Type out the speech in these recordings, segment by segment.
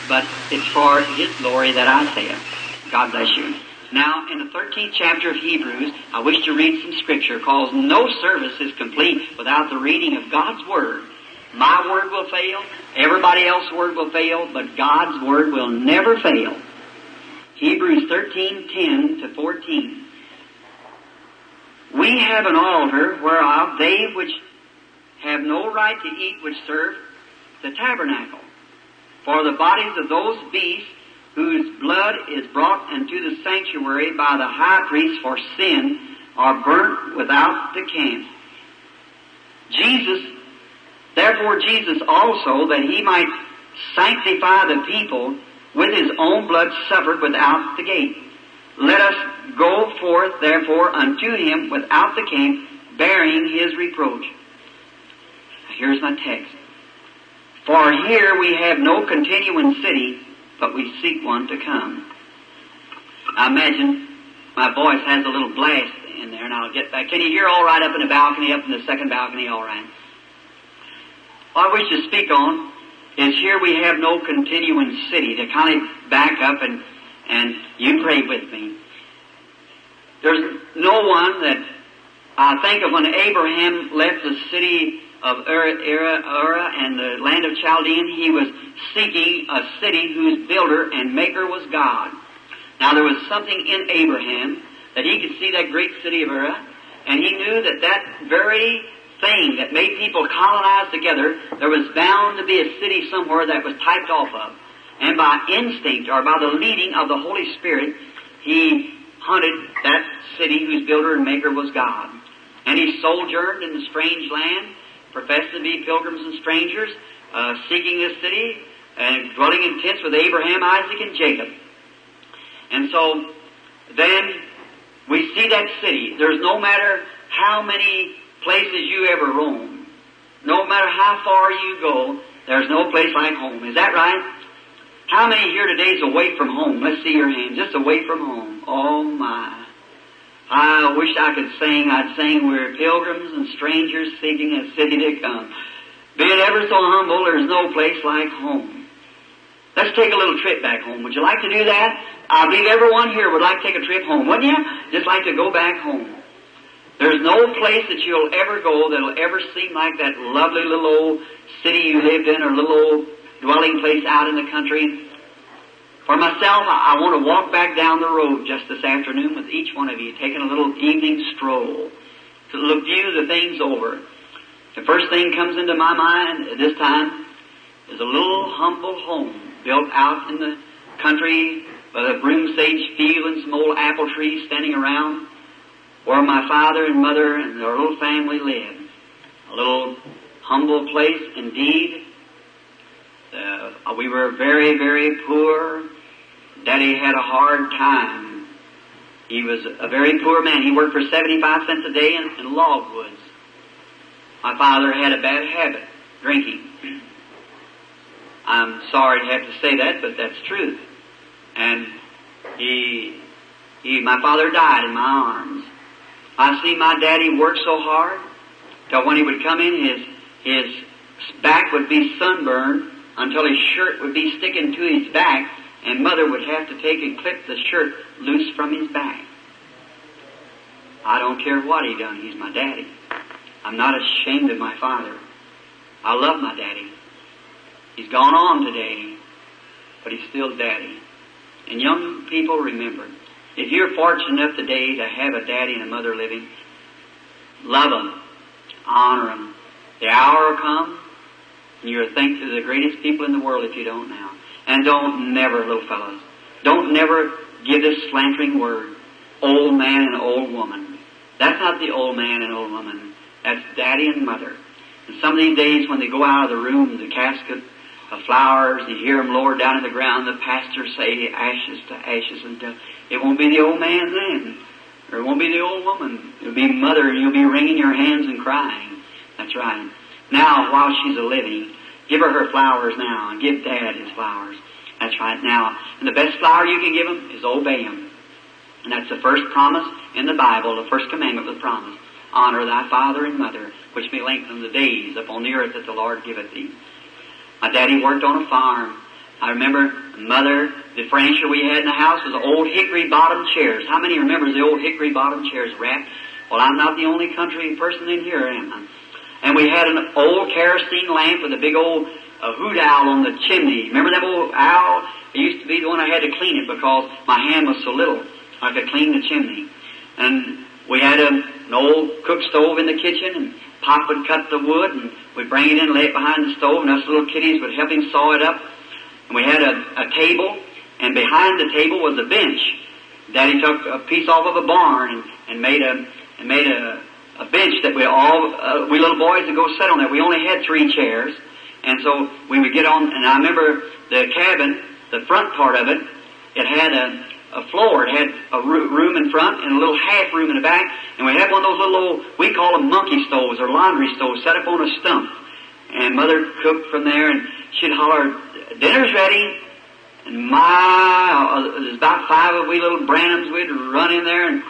but it's for His glory that I say it. God bless you. Now, in the 13th chapter of Hebrews, I wish to read some scripture, because no service is complete without the reading of God's Word. My word will fail, everybody else's word will fail, but God's Word will never fail. Hebrews 13:10 to 14. We have an altar whereof they which have no right to eat which serve the tabernacle. For the bodies of those beasts whose blood is brought into the sanctuary by the high priest for sin are burnt without the camp. Therefore Jesus also, that He might sanctify the people, with His own blood suffered without the gate. Let us go forth therefore unto Him without the camp, bearing His reproach. Here's my text. For here we have no continuing city, but we seek one to come. I imagine my voice has a little blast in there, and I'll get back. Can you hear all right up in the balcony, up in the second balcony, all right? What I wish to speak on is here we have no continuing city. To kind of back up and you pray with me. There's no one that I think of when Abraham left the city of Ur and the land of Chaldean, he was seeking a city whose builder and maker was God. Now there was something in Abraham that he could see that great city of Ur, and he knew that that very thing that made people colonize together, there was bound to be a city somewhere that was typed off of. And by instinct, or by the leading of the Holy Spirit, he hunted that city whose builder and maker was God. And he sojourned in the strange land, professed to be pilgrims and strangers, seeking this city, and dwelling in tents with Abraham, Isaac, and Jacob. And so, then, we see that city. There's no matter how many places you ever roam, no matter how far you go, there's no place like home. Is that right? How many here today is away from home? Let's see your hands. Just away from home. Oh my. I wish I could sing. I'd sing, we're pilgrims and strangers seeking a city to come. Be it ever so humble, there's no place like home. Let's take a little trip back home. Would you like to do that? I believe everyone here would like to take a trip home, wouldn't you? Just like to go back home. There's no place that you'll ever go that'll ever seem like that lovely little old city you lived in, or little old dwelling place out in the country. For myself, I want to walk back down the road just this afternoon with each one of you, taking a little evening stroll to view the things over. The first thing comes into my mind at this time is a little humble home built out in the country with a broom sage field and some old apple trees standing around, where my father and mother and their little family lived. A little humble place indeed. We were very, very poor. Daddy had a hard time. He was a very poor man. He worked for 75 cents a day in logwoods. My father had a bad habit, drinking. I'm sorry to have to say that, but that's truth. And my father died in my arms. I see my daddy work so hard till when he would come in, his back would be sunburned until his shirt would be sticking to his back, and Mother would have to take and clip the shirt loose from his back. I don't care what he done. He's my daddy. I'm not ashamed of my father. I love my daddy. He's gone on today, but he's still daddy. And young people, remember, if you're fortunate enough today to have a daddy and a mother living, love them, honor them. The hour will come, and you'll think they're the greatest people in the world if you don't now. And don't never, little fellows, don't never give this slandering word, old man and old woman. That's not the old man and old woman. That's daddy and mother. And some of these days when they go out of the room, the casket of flowers, you hear them lower down in the ground, the pastor say, ashes to ashes, and it won't be the old man then, or it won't be the old woman. It'll be mother, and you'll be wringing your hands and crying. That's right. Now, while she's a-living, give her flowers now, and give Dad his flowers. That's right. Now, and the best flower you can give him is obey him. And that's the first promise in the Bible, the first commandment with promise. Honor thy father and mother, which may lengthen the days upon the earth that the Lord giveth thee. My daddy worked on a farm. I remember Mother, the furniture we had in the house was old hickory-bottom chairs. How many remembers the old hickory-bottom chairs wrapped? Well, I'm not the only country person in here, am I? And we had an old kerosene lamp with a big old hoot owl on the chimney. Remember that old owl? It used to be the one I had to clean it because my hand was so little. I could clean the chimney. And we had an old cook stove in the kitchen, and Pop would cut the wood, and we'd bring it in and lay it behind the stove, and us little kiddies would help him saw it up. And we had a table, and behind the table was a bench. Daddy took a piece off of a barn and made a bench that we little boys would go sit on there. We only had 3 chairs, and so we would get on. And I remember the cabin, the front part of it, it had a floor. It had a room in front and a little half room in the back. And we had one of those little old, we call them monkey stoves or laundry stoves, set up on a stump. And Mother cooked from there, and she'd holler, "Dinner's ready." And there's about 5 of we little Branhams. We'd run in there and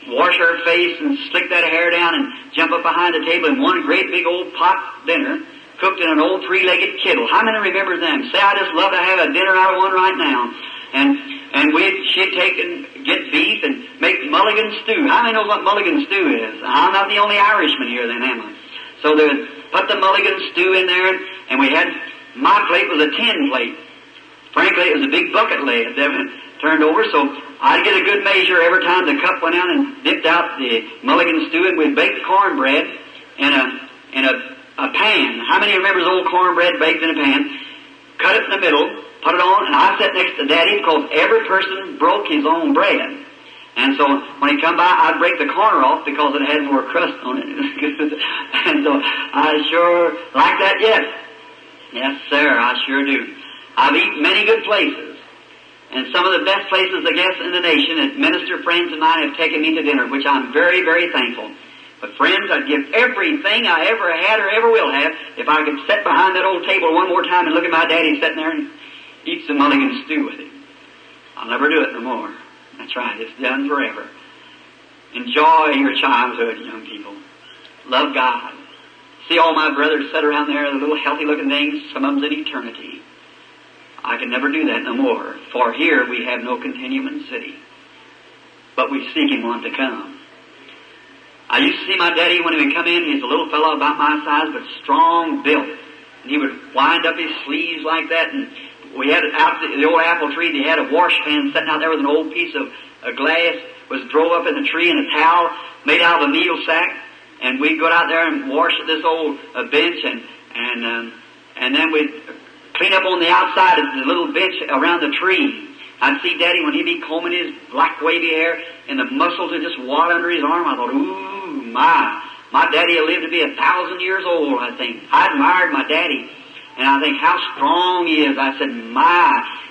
wash our face and slick that hair down and jump up behind the table, and one great big old pot dinner cooked in an old 3-legged kettle. How many remember them? Say, I just love to have a dinner out of one right now. And she'd take and get beef and make mulligan stew. How many knows what mulligan stew is? I'm not the only Irishman here then, am I? So they would put the mulligan stew in there, and we had, my plate was a tin plate. Frankly, it was a big bucket lid that turned over, so I'd get a good measure every time the cup went out and dipped out the mulligan stew, and we'd bake cornbread in a pan. How many remembers old cornbread baked in a pan? Cut it in the middle, put it on, and I sat next to Daddy because every person broke his own bread. And so when he'd come by, I'd break the corner off because it had more crust on it. And so I sure like that yet. Yes, sir, I sure do. I've eaten many good places. And some of the best places, I guess, in the nation, and minister friends of mine have taken me to dinner, which I'm very, very thankful. But friends, I'd give everything I ever had or ever will have if I could sit behind that old table one more time and look at my daddy sitting there and eat some mulligan stew with him. I'll never do it no more. That's right, it's done forever. Enjoy your childhood, young people. Love God. See all my brothers sit around there, the little healthy-looking things, some of them's in eternity. I can never do that no more, for here we have no continuing city, but we're seeking one to come. I used to see my daddy when he would come in. He's a little fellow about my size, but strong built. And he would wind up his sleeves like that, and we had out the old apple tree, they had a wash pan sitting out there with an old piece of glass, was drove up in the tree, and a towel made out of a meal sack, and we'd go out there and wash at this old bench, and then we'd clean up on the outside of the little bench around the tree. I'd see Daddy when he'd be combing his black wavy hair, and the muscles would just wad under his arm. I thought, ooh, my daddy will live to be 1,000 years old, I think. I admired my daddy, and I think how strong he is. I said,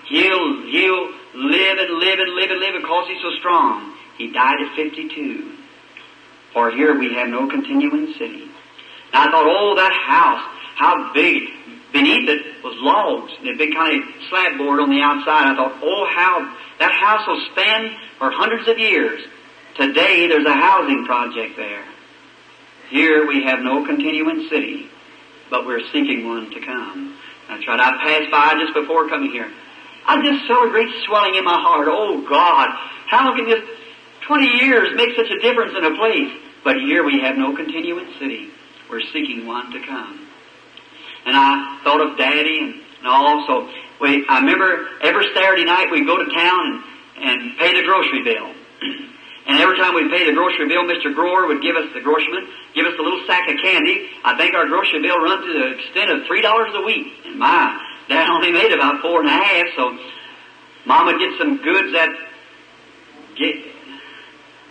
he'll live and live and live and live because he's so strong. He died at 52. For here we have no continuing city. Now I thought, oh, that house, how big. Beneath it was logs, and a big kind of slab board on the outside. I thought, oh, how that house will stand for hundreds of years. Today, there's a housing project there. Here we have no continuing city, but we're seeking one to come. That's right. I passed by just before coming here. I just felt a great swelling in my heart. Oh, God, how can just 20 years make such a difference in a place? But here we have no continuing city. We're seeking one to come. And I thought of Daddy and all. So I remember every Saturday night we'd go to town and pay the grocery bill. And every time we'd pay the grocery bill, Mr. Grower would give us, the groceryman, give us a little sack of candy. I think our grocery bill run to the extent of $3 a week. And my Dad only made about $4.50, so Mom would get some goods that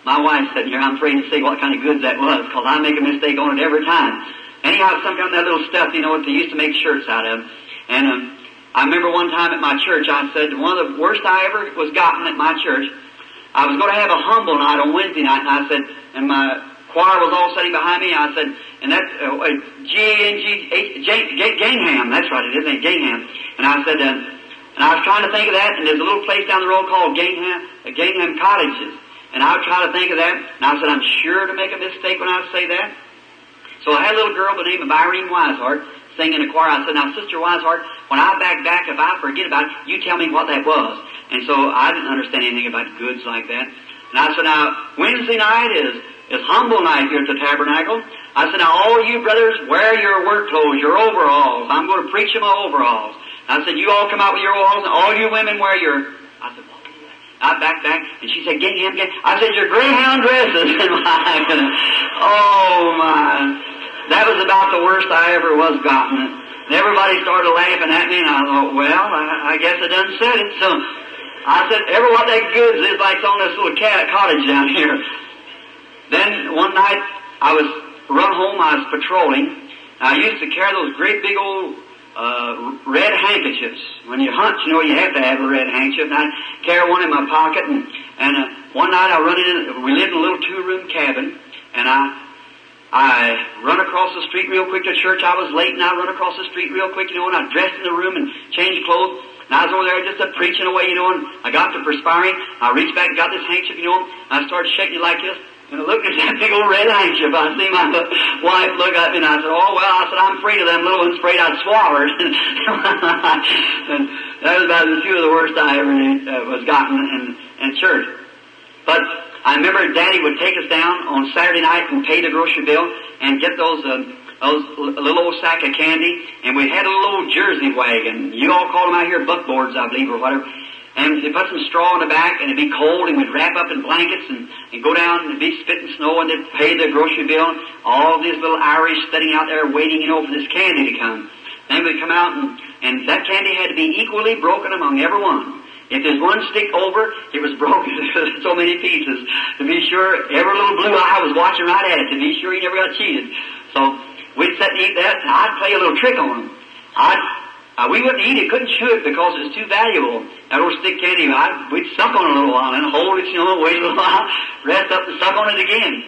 my wife said, I'm afraid to say what kind of goods that was, because I make a mistake on it every time. Anyhow, some kind of that little stuff, what they used to make shirts out of. And I remember one time at my church, I said, one of the worst I ever was gotten at my church, I was going to have a humble night on Wednesday night, and I said, and my choir was all sitting behind me, I said, and that's Gainham, that's right, it is, Gainham. And I said, and I was trying to think of that, and there's a little place down the road called Gainham Cottages. And I would try to think of that, and I said, I'm sure to make a mistake when I say that. So I had a little girl by the name of Irene Wiseheart singing in a choir. I said, now, Sister Wiseheart, when I back, if I forget about it, you tell me what that was. And so I didn't understand anything about goods like that. And I said, now, Wednesday night is humble night here at the tabernacle. I said, now, all you brothers, wear your work clothes, your overalls. I'm going to preach in my overalls. I said, you all come out with your overalls, and all you women wear your... I said, well, I backed back, and she said, get him. I said, your greyhound dresses. And oh, my. That was about the worst I ever was gotten. And everybody started laughing at me, and I thought, well, I guess I done said it. So I said, ever what that goods is like on this little cottage down here. Then one night, I was run home, I was patrolling. I used to carry those great big old red handkerchiefs. When you hunt, you know you have to have a red handkerchief. And I carry one in my pocket, and one night I run in, we lived in a little 2-room cabin, and I run across the street real quick to church. I was late, and I run across the street real quick, and I dressed in the room and changed clothes. And I was over there just preaching away, and I got to perspiring. I reached back and got this handkerchief, and I started shaking it like this. And I looked at that big old red handkerchief. I see my wife look at me, and I said, oh, well, I said, I'm afraid of them little ones, afraid I'd swallow it. And that was about a few of the worst I ever was gotten in church. But I remember Daddy would take us down on Saturday night and pay the grocery bill and get those little old sack of candy. And we had a little old Jersey wagon. You all call them out here buckboards, I believe, or whatever. And they put some straw in the back, and it'd be cold, and we'd wrap up in blankets and go down, and it'd be spitting snow, and they'd pay the grocery bill. All these little Irish sitting out there waiting, for this candy to come. Then we'd come out, and that candy had to be equally broken among every one. If there's one stick over, it was broken into so many pieces. To be sure, every little blue eye was watching right at it, to be sure he never got cheated. So we'd sit and eat that, and I'd play a little trick on him. We wouldn't eat it, couldn't chew it because it was too valuable. That old stick candy, we'd suck on it a little while and hold it, wait a little while, rest up and suck on it again.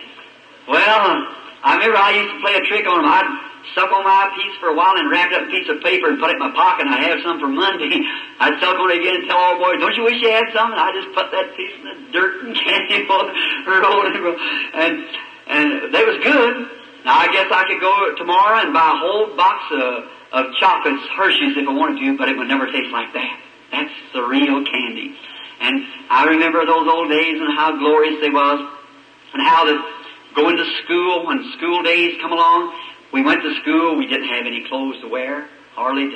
Well, I remember I used to play a trick on them. I'd suck on my piece for a while and wrap it up in a piece of paper and put it in my pocket, and I'd have some for Monday. I'd suck on it again and tell all the boys, don't you wish you had some? And I'd just put that piece in the dirt and candy roll and they was good. Now, I guess I could go tomorrow and buy a whole box of chocolates, Hershey's, if I wanted to, but it would never taste like that. That's the real candy. And I remember those old days and how glorious they was, and how that going to school, when school days come along, we went to school, we didn't have any clothes to wear, hardly,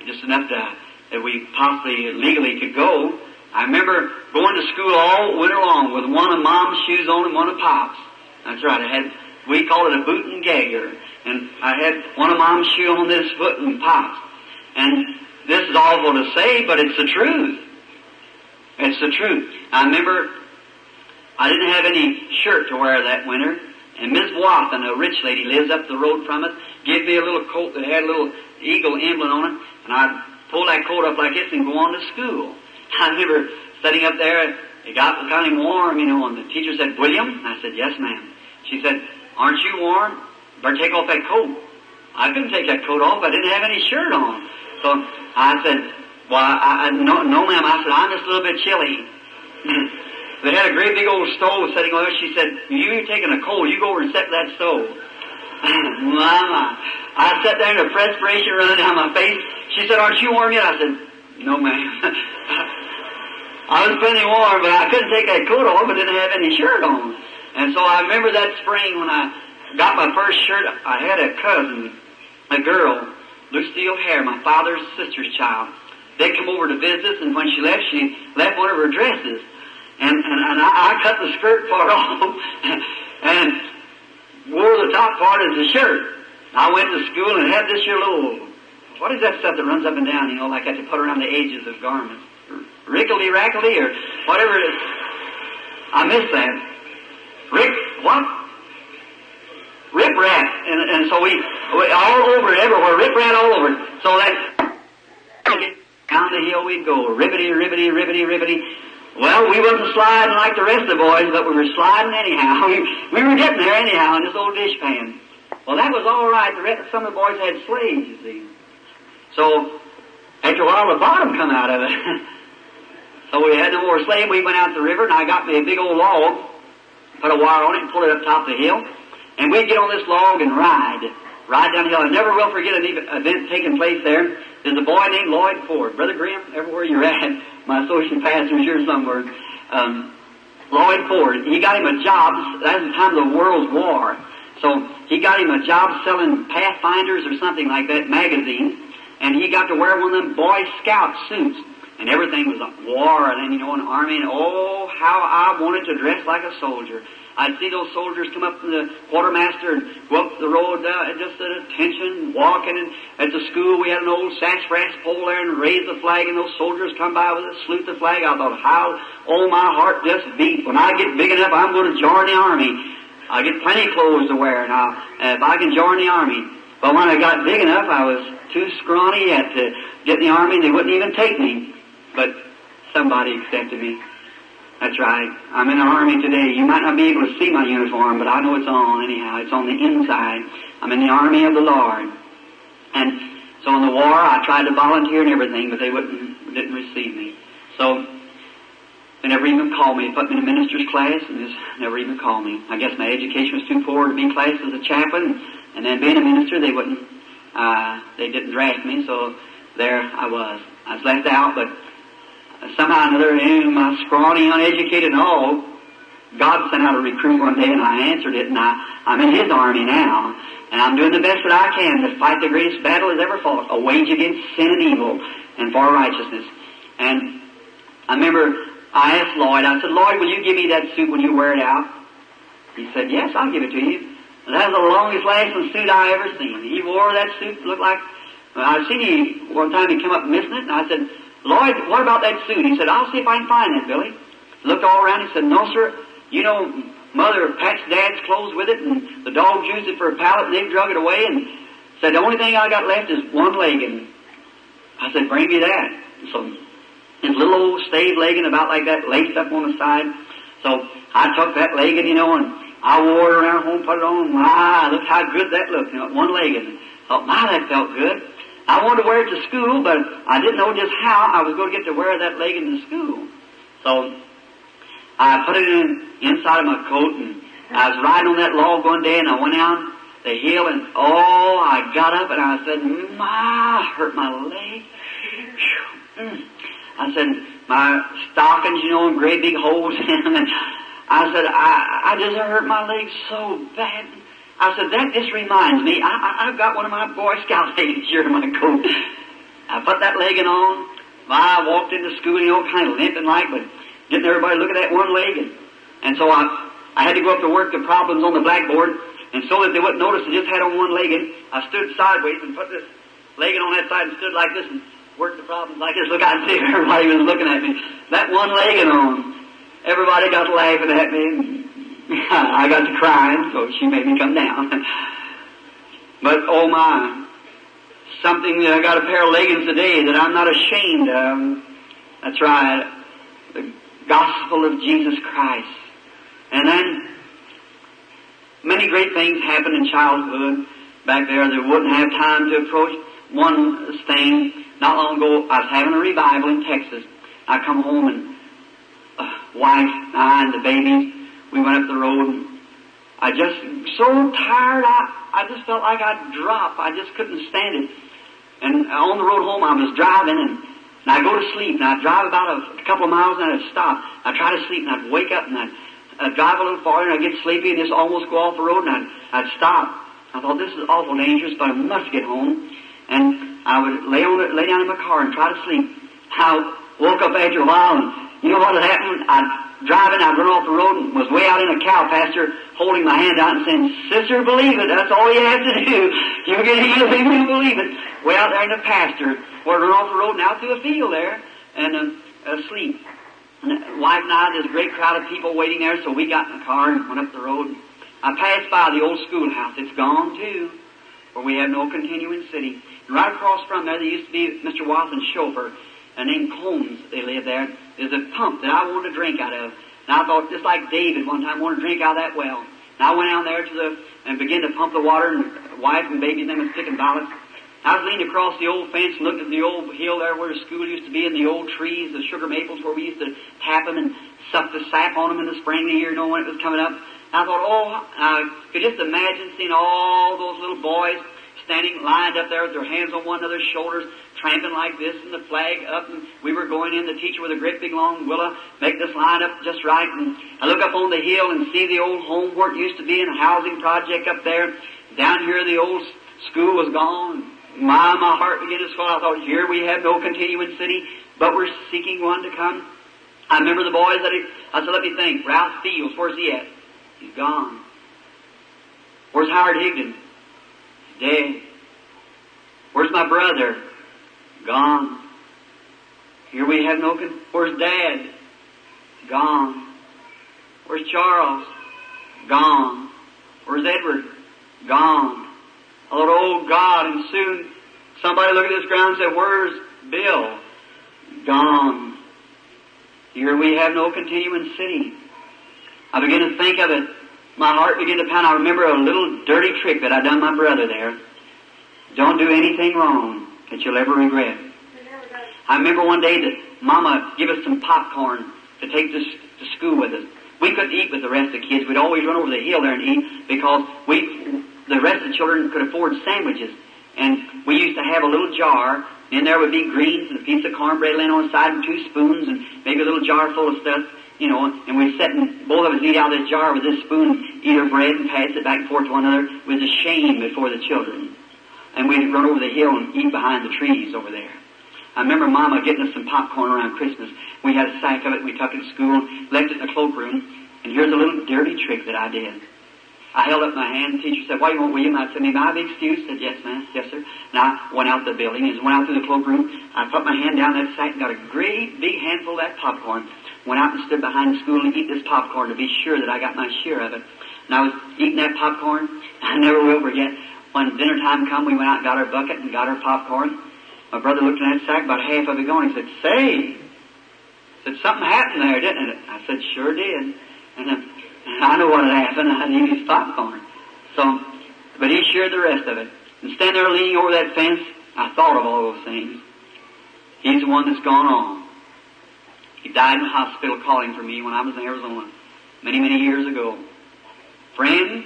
just enough that we possibly legally could go. I remember going to school all winter long with one of Mom's shoes on and one of Pop's. That's right, we called it a boot and gagger. And I had one of Mom's shoes on this foot and Pop's. And this is awful to say, but it's the truth. It's the truth. I remember I didn't have any shirt to wear that winter. And Miss Watson, a rich lady, lives up the road from us, gave me a little coat that had a little eagle emblem on it. And I'd pull that coat up like this and go on to school. I remember sitting up there. It got kind of warm, and the teacher said, William? I said, yes, ma'am. She said, aren't you warm? Better take off that coat. I couldn't take that coat off. I didn't have any shirt on. So I said, well, no, ma'am. I said, I'm just a little bit chilly. They had a great big old stove sitting over there. She said, you're taking a cold. You go over and set that stove. Mama. I sat there and the perspiration running down my face. She said, aren't you warm yet? I said, no, ma'am. I was plenty warm, but I couldn't take that coat off. I didn't have any shirt on. And so I remember that spring when I got my first shirt. I had a cousin, a girl, Lucille Hare, my father's sister's child. They come over to visit us, and when she left one of her dresses. And I cut the skirt part off and wore the top part as a shirt. I went to school and had this here little, what is that stuff that runs up and down, like that to put around the edges of garments? Rickety-rackety or whatever it is. I missed that. Rip-rap. And so we all over it, everywhere, rip-rat all over it. So that, down the hill we'd go, ribbity, ribbity, ribbity, ribbity. Well, we wasn't sliding like the rest of the boys, but we were sliding anyhow. We were getting there anyhow in this old dishpan. Well, that was all right. Some of the boys had slaves, you see. So, after a while, the bottom come out of it. So we had no more slave. We went out to the river, and I got me a big old log, put a wire on it, and pulled it up top of the hill. And we'd get on this log and ride down the hill. I never will forget an event taking place there. There's a boy named Lloyd Ford. Brother Grimm, everywhere you're at, my associate pastor's here somewhere. Lloyd Ford, he got him a job. That was the time of the World's War. So he got him a job selling Pathfinders or something like that, magazines. And he got to wear one of them Boy Scout suits. And everything was a war, and then, an army, and oh, how I wanted to dress like a soldier. I'd see those soldiers come up from the quartermaster and go up the road, just at attention, walking, and at the school we had an old sassafras pole there and raise the flag, and those soldiers come by with it, salute the flag. I thought, my heart just beat. When I get big enough, I'm going to join the army. I get plenty of clothes to wear now, if I can join the army. But when I got big enough, I was too scrawny yet to get in the army, and they wouldn't even take me. But somebody accepted me. That's right. I'm in the army today. You might not be able to see my uniform, but I know it's on anyhow. It's on the inside. I'm in the army of the Lord. And so in the war, I tried to volunteer and everything, but they didn't receive me. So they never even called me. They put me in a minister's class and just never even called me. I guess my education was too poor to be classed as a chaplain. And then being a minister, they didn't draft me, so there I was. I was left out, but somehow or another, my scrawny, uneducated and all, God sent out a recruit one day, and I answered it, and I'm in His army now, and I'm doing the best that I can to fight the greatest battle that's ever fought, a wage against sin and evil, and for righteousness. And I remember I asked Lloyd, I said, Lloyd, will you give me that suit when you wear it out? He said, yes, I'll give it to you. And that was the longest lasting suit I ever seen. He wore that suit, looked like, I seen him one time, he came up missing it, and I said, Lloyd, what about that suit? He said, I'll see if I can find that, Billy. Looked all around, he said, no, sir. Mother patched Dad's clothes with it, and the dogs used it for a pallet, and they drug it away, and said, the only thing I got left is one legging. I said, bring me that. So, his little old stave legging about like that, laced up on the side. So, I took that legging, and I wore it around home, put it on. Look how good that looked, one legging. Thought, that felt good. I wanted to wear it to school, but I didn't know just how I was going to get to wear that legging to school. So I put it inside of my coat, and I was riding on that log one day, and I went down the hill, and I got up, and I said, hurt my leg. I said, my stockings, and great big holes in them. And I said, I just hurt my leg so bad. I said, that just reminds me, I've got one of my Boy Scout leggings here in my coat. I put that legging on. I walked into school, kind of limping like, but getting everybody look at that one leg. And so I had to go up to work the problems on the blackboard, and so that they wouldn't notice I just had on one legging, I stood sideways and put this legging on that side and stood like this and worked the problems like this. Look, I could see everybody was looking at me. That one legging on. Everybody got laughing at me. I got to crying, so she made me come down. But, something that I got a pair of leggings today that I'm not ashamed of. That's right. The gospel of Jesus Christ. And then, many great things happened in childhood back there that wouldn't have time to approach. One thing, not long ago, I was having a revival in Texas. I come home and wife, I, and the babies, we went up the road, and I just, so tired, I just felt like I'd drop. I just couldn't stand it. And on the road home, I was driving, and I'd go to sleep, and I'd drive about a couple of miles, and I'd stop. I'd try to sleep, and I'd wake up, and I'd drive a little farther, and I'd get sleepy, and just almost go off the road, and I'd stop. I thought, this is awful dangerous, but I must get home. And I would lay down in my car and try to sleep. I woke up after a while, and you know what had happened? I'd run off the road and was way out in a cow pasture holding my hand out and saying, Sister, believe it. That's all you have to do. You'll get healed if you believe it. Way out there in the pasture. Or run off the road and out through a field there and asleep. And the wife and I, there's a great crowd of people waiting there, so we got in the car and went up the road. I passed by the old schoolhouse. It's gone too, where we have no continuing city. And right across from there used to be Mr. Watson's chauffeur. Named Combs, they lived there. There's a pump that I wanted to drink out of. And I thought, just like David one time wanted to drink out of that well. And I went down there and began to pump the water, and wife and baby and them was picking violets. I was leaning across the old fence and looked at the old hill there where the school used to be, and the old trees, the sugar maples where we used to tap them and suck the sap on them in the spring of the year, when it was coming up. I thought, oh, I could just imagine seeing all those little boys standing lined up there with their hands on one another's shoulders, tramping like this, and the flag up, and we were going in, the teacher with a great big long willow, make this line up just right, and I look up on the hill and see the old home where it used to be, and a housing project up there. Down here the old school was gone. My heart began to swell. I thought, here we have no continuing city, but we're seeking one to come. I remember the boys I said, let me think. Ralph Fields, where's he at? He's gone. Where's Howard Higdon? He's dead. Where's my brother? Gone. Here we have no... Where's Dad? Gone. Where's Charles? Gone. Where's Edward? Gone. I thought, oh God, and soon somebody looked at this ground and said, where's Bill? Gone. Here we have no continuing city. I began to think of it. My heart began to pound. I remember a little dirty trick that I done my brother there. Don't do anything wrong that you'll ever regret. I remember one day that Mama gave us some popcorn to take to school with us. We couldn't eat with the rest of the kids. We'd always run over the hill there and eat because the rest of the children could afford sandwiches. And we used to have a little jar. In there would be greens and a piece of cornbread laying on the side and 2 spoons and maybe a little jar full of stuff, and we'd sit and both of us eat out of this jar with this spoon, eat our bread and pass it back and forth to one another. It was a shame before the children. And we'd run over the hill and eat behind the trees over there. I remember Mama getting us some popcorn around Christmas. We had a sack of it, we took it to school, left it in the cloakroom, and here's a little dirty trick that I did. I held up my hand, the teacher said, what do you want, William? I said, may I be excused? I said, yes, ma'am, yes, sir. And I went out the building, and went out through the cloakroom. I put my hand down that sack and got a great big handful of that popcorn. Went out and stood behind the school and eat this popcorn to be sure that I got my share of it. And I was eating that popcorn. I never will forget. When dinner time come, we went out and got our bucket and got our popcorn. My brother looked in that sack, about half of it gone. He said, say, something happened there, didn't it? I said, sure did. And I know what had happened. I had eaten his popcorn. But he shared the rest of it. And standing there leaning over that fence, I thought of all those things. He's the one that's gone on. He died in the hospital calling for me when I was in Arizona many, many years ago. Friend,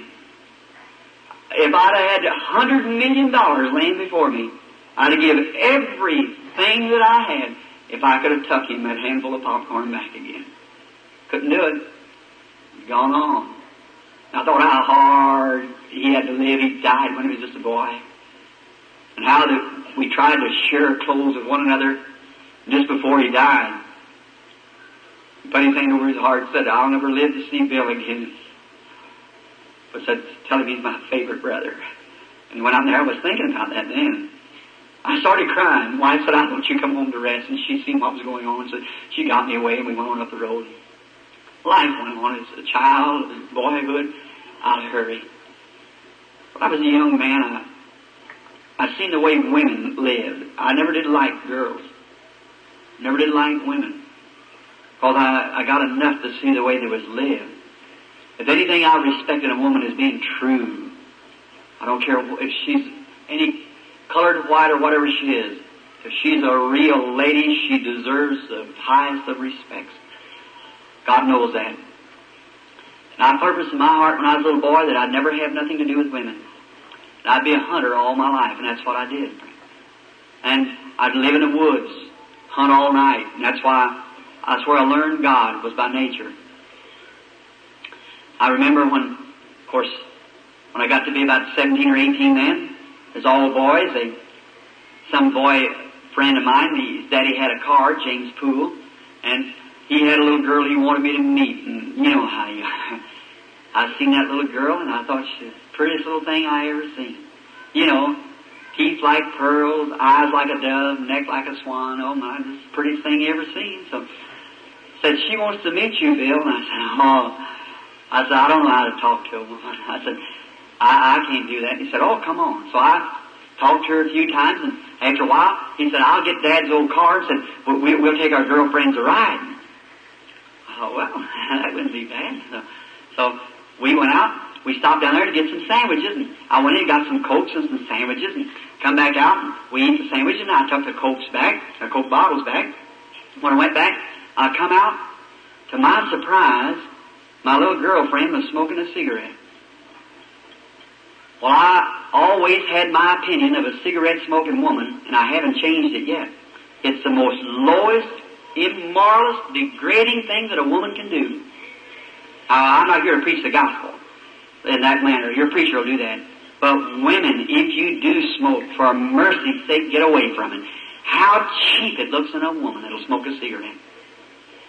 if I'd have had $100 million laying before me, I'd have given everything that I had if I could have tucked him that handful of popcorn back again. Couldn't do it. He's gone on. I thought how hard he had to live. He died when he was just a boy. And how that we tried to share clothes with one another just before he died. He put his hand over his heart and said, I'll never live to see Bill again. But said, tell him he's my favorite brother. And he went out there. I was thinking about that then. I started crying. Wife said, I want you to come home to rest. And she seen what was going on. So she got me away and we went on up the road. Life went on as a child, as boyhood, out of hurry. When I was a young man, I seen the way women lived. I never did like girls. Never did like women. Because I got enough to see the way they was lived. If anything, I respected a woman as being true. I don't care if she's any colored white or whatever she is. If she's a real lady, she deserves the highest of respects. God knows that. And I purposed in my heart when I was a little boy that I'd never have nothing to do with women. And I'd be a hunter all my life, and that's what I did. And I'd live in the woods, hunt all night, and that's where I learned God was by nature. I remember when, of course, when I got to be about 17 or 18 then, as all boys, some boy friend of mine, his daddy had a car, James Poole, and he had a little girl he wanted me to meet, and you know how I seen that little girl, and I thought she was the prettiest little thing I ever seen. You know, teeth like pearls, eyes like a dove, neck like a swan. Oh my, this is the prettiest thing you ever seen. So, said, she wants to meet you, Bill. And I said, I don't know how to talk to a woman. I said, I can't do that. And he said, oh, come on. So I talked to her a few times, and after a while, he said, I'll get Dad's old car and said, we'll take our girlfriends a ride. I thought, well, that wouldn't be bad. So we went out. We stopped down there to get some sandwiches, and I went in and got some Cokes and some sandwiches, and come back out, and we ate the sandwiches, and I took the Cokes back, the Coke bottles back. When I went back, I come out. To my surprise, my little girlfriend was smoking a cigarette. Well, I always had my opinion of a cigarette-smoking woman, and I haven't changed it yet. It's the most lowest, immoralist, degrading thing that a woman can do. I'm not here to preach the gospel in that manner. Your preacher will do that. But women, if you do smoke, for mercy's sake, get away from it. How cheap it looks in a woman that'll smoke a cigarette.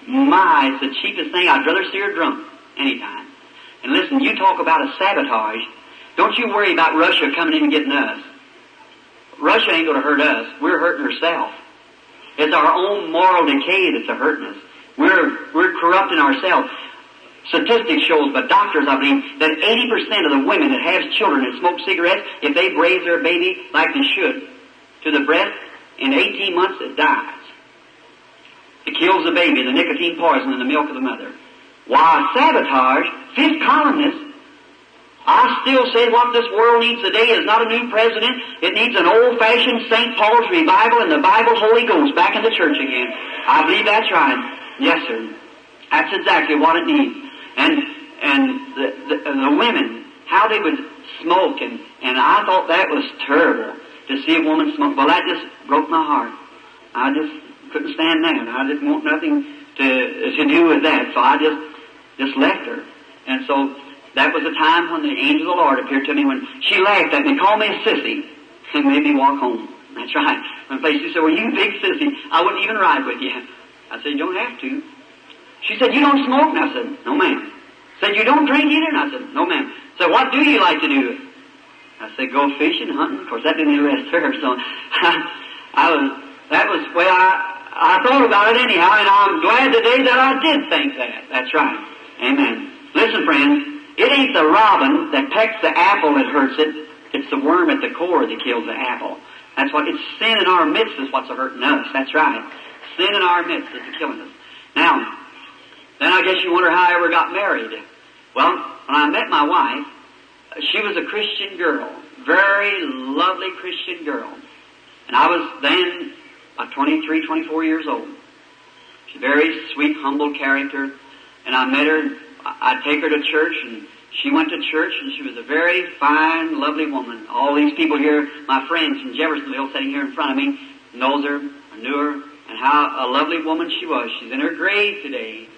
My, it's the cheapest thing. I'd rather see her drunk anytime. And listen, you talk about a sabotage. Don't you worry about Russia coming in and getting us. Russia ain't going to hurt us. We're hurting ourselves. It's our own moral decay that's hurting us. We're corrupting ourselves. Statistics shows by doctors, I believe, that 80% of the women that have children that smoke cigarettes, if they raise their baby like they should to the breast, in 18 months it dies. It kills the baby, the nicotine poison in the milk of the mother. Why, sabotage, fifth columnist. I still say what this world needs today is not a new president. It needs an old-fashioned St. Paul's revival and the Bible Holy Ghost back in the church again. I believe that's right. Yes, sir. That's exactly what it needs. And the women, how they would smoke, and I thought that was terrible to see a woman smoke. Well, that just broke my heart. I just couldn't stand that. I didn't want nothing to do with that, so I just left her. And so that was the time when the angel of the Lord appeared to me, when she laughed at me, called me a sissy, and made me walk home. That's right. When she said, well, you big sissy, I wouldn't even ride with you. I said, you don't have to. She said, you don't smoke? And I said, no, ma'am. Said, you don't drink either? And I said, no, ma'am. Said, what do you like to do? I said, go fishing, hunting. Of course, that didn't interest her, so that was the way I thought about it anyhow, and I'm glad today that I did think that. That's right. Amen. Listen, friends, it ain't the robin that pecks the apple that hurts it. It's the worm at the core that kills the apple. That's what, it's sin in our midst is what's hurting us. That's right. Sin in our midst is killing us. Now, then I guess you wonder how I ever got married. Well, when I met my wife, she was a Christian girl. Very lovely Christian girl. And I was then about 23, 24 years old. She's a very sweet, humble character. And I met her, I'd take her to church, and she went to church, and she was a very fine, lovely woman. All these people here, my friends from Jeffersonville sitting here in front of me, knows her, knew her, and how a lovely woman she was. She's in her grave today.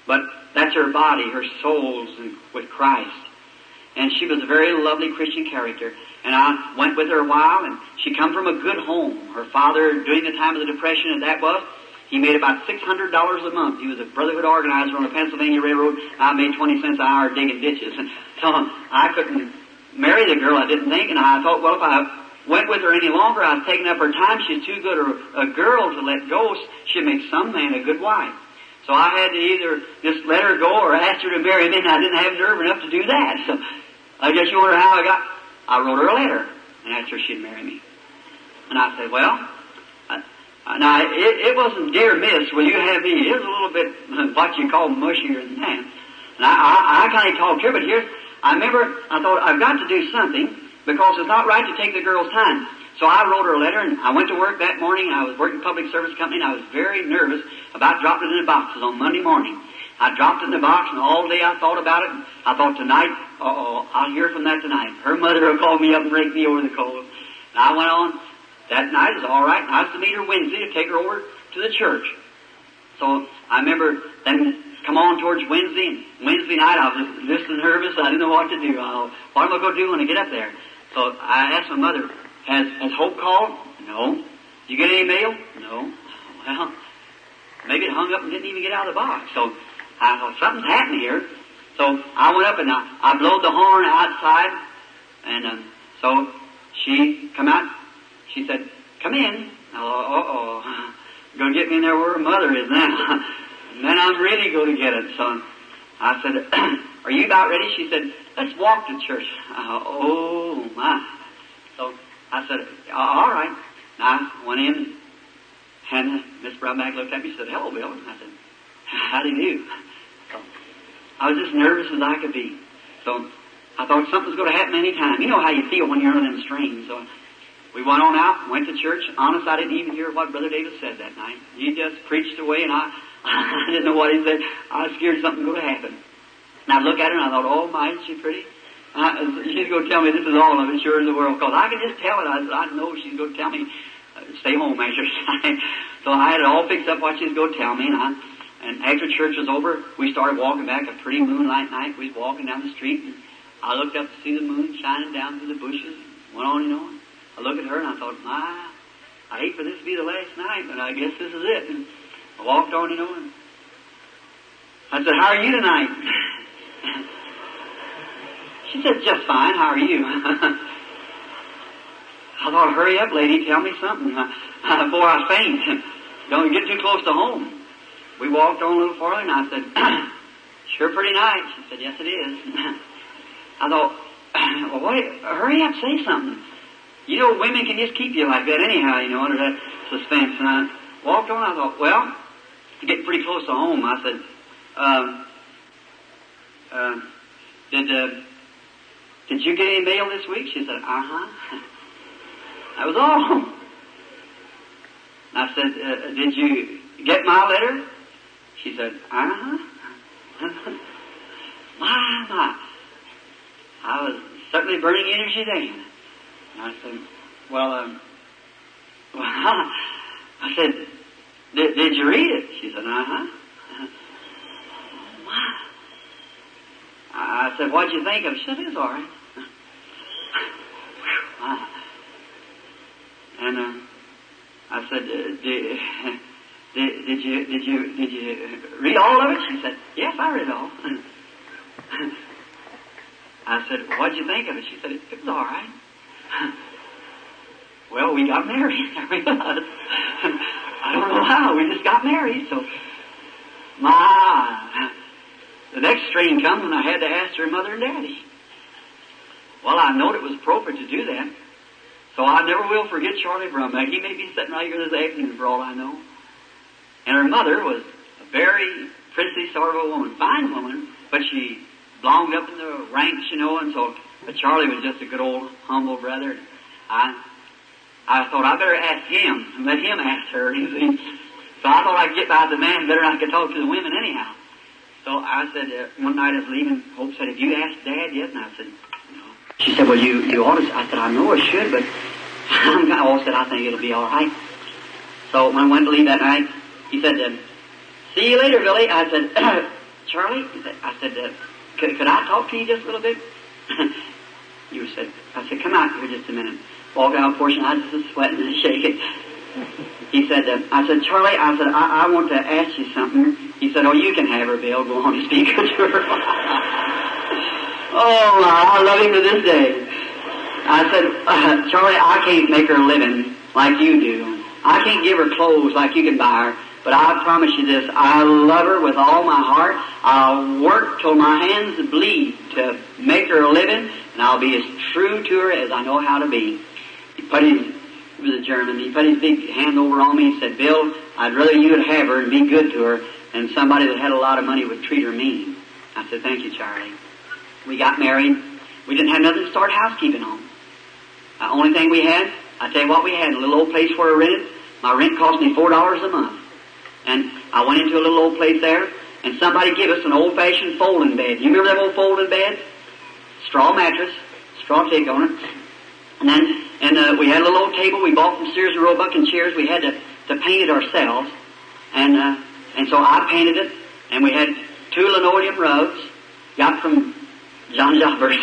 But that's her body, her soul's with Christ. And she was a very lovely Christian character. And I went with her a while, and she come from a good home. Her father, during the time of the Depression, as that was, he made about $600 a month. He was a Brotherhood organizer on the Pennsylvania Railroad. I made 20 cents an hour digging ditches. And so I couldn't marry the girl, I didn't think. And I thought, well, if I went with her any longer, I was taking up her time. She's too good a girl to let go. She'd make some man a good wife. So I had to either just let her go or ask her to marry me, and I didn't have nerve enough to do that. So I guess you wonder how I wrote her a letter and asked her she'd marry me. And I said, well, now it wasn't dear miss, will you have me? It was a little bit what you call mushier than that. And I kind of talked to her, but I thought I've got to do something because it's not right to take the girl's time. So I wrote her a letter, and I went to work that morning. I was working public service company, and I was very nervous about dropping it in the boxes on Monday morning. I dropped it in the box, and all day I thought about it. I thought tonight, I'll hear from that tonight. Her mother will call me up and rake me over the coals. And I went on. That night is all right. And I was to meet her Wednesday to take her over to the church. So I remember then come on towards Wednesday, and Wednesday night I was just nervous. I didn't know what to do. What am I going to do when I get up there? So I asked my mother, Has Hope called? No. You get any mail? No. Well, maybe it hung up and didn't even get out of the box. So I thought, something's happening here. So I went up and I blowed the horn outside. And so she come out. She said, come in. Going to get me in there where her mother is now. And then I'm really going to get it. So I said, are you about ready? She said, let's walk to church. Oh, my. So I said, all right. And I went in, and Miss Brumback looked at me and said, hello, Bill. And I said, how do you do? So I was just nervous as I could be. So I thought something's going to happen any time. You know how you feel when you're on them strings. So we went on out, went to church. Honest, I didn't even hear what Brother Davis said that night. He just preached away, and I didn't know what he said. I was scared something was going to happen. And I looked at her and I thought, oh my, isn't she pretty? She's going to tell me this is all of it, sure as the world, because I can just tell it. I said, I know she's going to tell me, stay home, after time. So I had it all fixed up what she was going to tell me, and after church was over, we started walking back a pretty moonlight night. We was walking down the street, and I looked up to see the moon shining down through the bushes. Went on, I looked at her and I thought, my, I hate for this to be the last night, but I guess this is it. And I walked on, and I said, how are you tonight? She said, just fine, how are you? I thought, hurry up, lady, tell me something before I faint. Don't get too close to home. We walked on a little farther, and I said, sure pretty nice. She said, yes, it is. I thought, well, wait, hurry up, say something. Women can just keep you like that anyhow, under that suspense. And I walked on, I thought, well, getting pretty close to home. I said, did you get any mail this week? She said, uh-huh. That was all. I said, did you get my letter? She said, uh-huh. My. I was certainly burning energy then. I said, well, I said, did you read it? She said, uh-huh. My. I said, what'd you think of it? She said, it was all right. And I said, did you read all of it? She said, yes, I read it all. I said, what'd you think of it? She said, it was all right. Well, we got married. I don't know how. We just got married. So, the next strain come when I had to ask her mother and daddy. Well, I knowed it was appropriate to do that. So I never will forget Charlie Brumback. He may be sitting right here this afternoon for all I know. And her mother was a very princely sort of a woman, fine woman, but she belonged up in the ranks, and so, but Charlie was just a good old humble brother. I thought I better ask him and let him ask her, you see. So I thought I'd get by the man better than I could talk to the women anyhow. So I said, one night I was leaving, Hope said, have you asked Dad yet? And I said, no. She said, well, you ought to. I said, I know I should, but I said, I think it'll be all right. So when I went to leave that night, he said, see you later, Billy. I said, Charlie, I said, could I talk to you just a little bit? I said, come out here just a minute. Walked out a portion, I was just sweating and shaking. He said, I said, Charlie, I want to ask you something. He said, oh, you can have her, Bill. Go on and speak to her. Oh, I love him to this day. I said, Charlie, I can't make her a living like you do. I can't give her clothes like you can buy her. But I promise you this, I love her with all my heart. I'll work till my hands bleed to make her a living, and I'll be as true to her as I know how to be. He was a German, he put his big hand over on me and said, Bill, I'd rather you would have her and be good to her than somebody that had a lot of money would treat her mean. I said, thank you, Charlie. We got married. We didn't have nothing to start housekeeping on. The only thing we had, I tell you what we had, a little old place where I rented. My rent cost me $4 a month. And I went into a little old place there, and somebody gave us an old-fashioned folding bed. You remember that old folding bed? Straw mattress, straw tick on it. And we had a little old table we bought from Sears and Roebuck, and chairs. We had to paint it ourselves. And so I painted it, and we had 2 linoleum rugs, got from John Jobbers.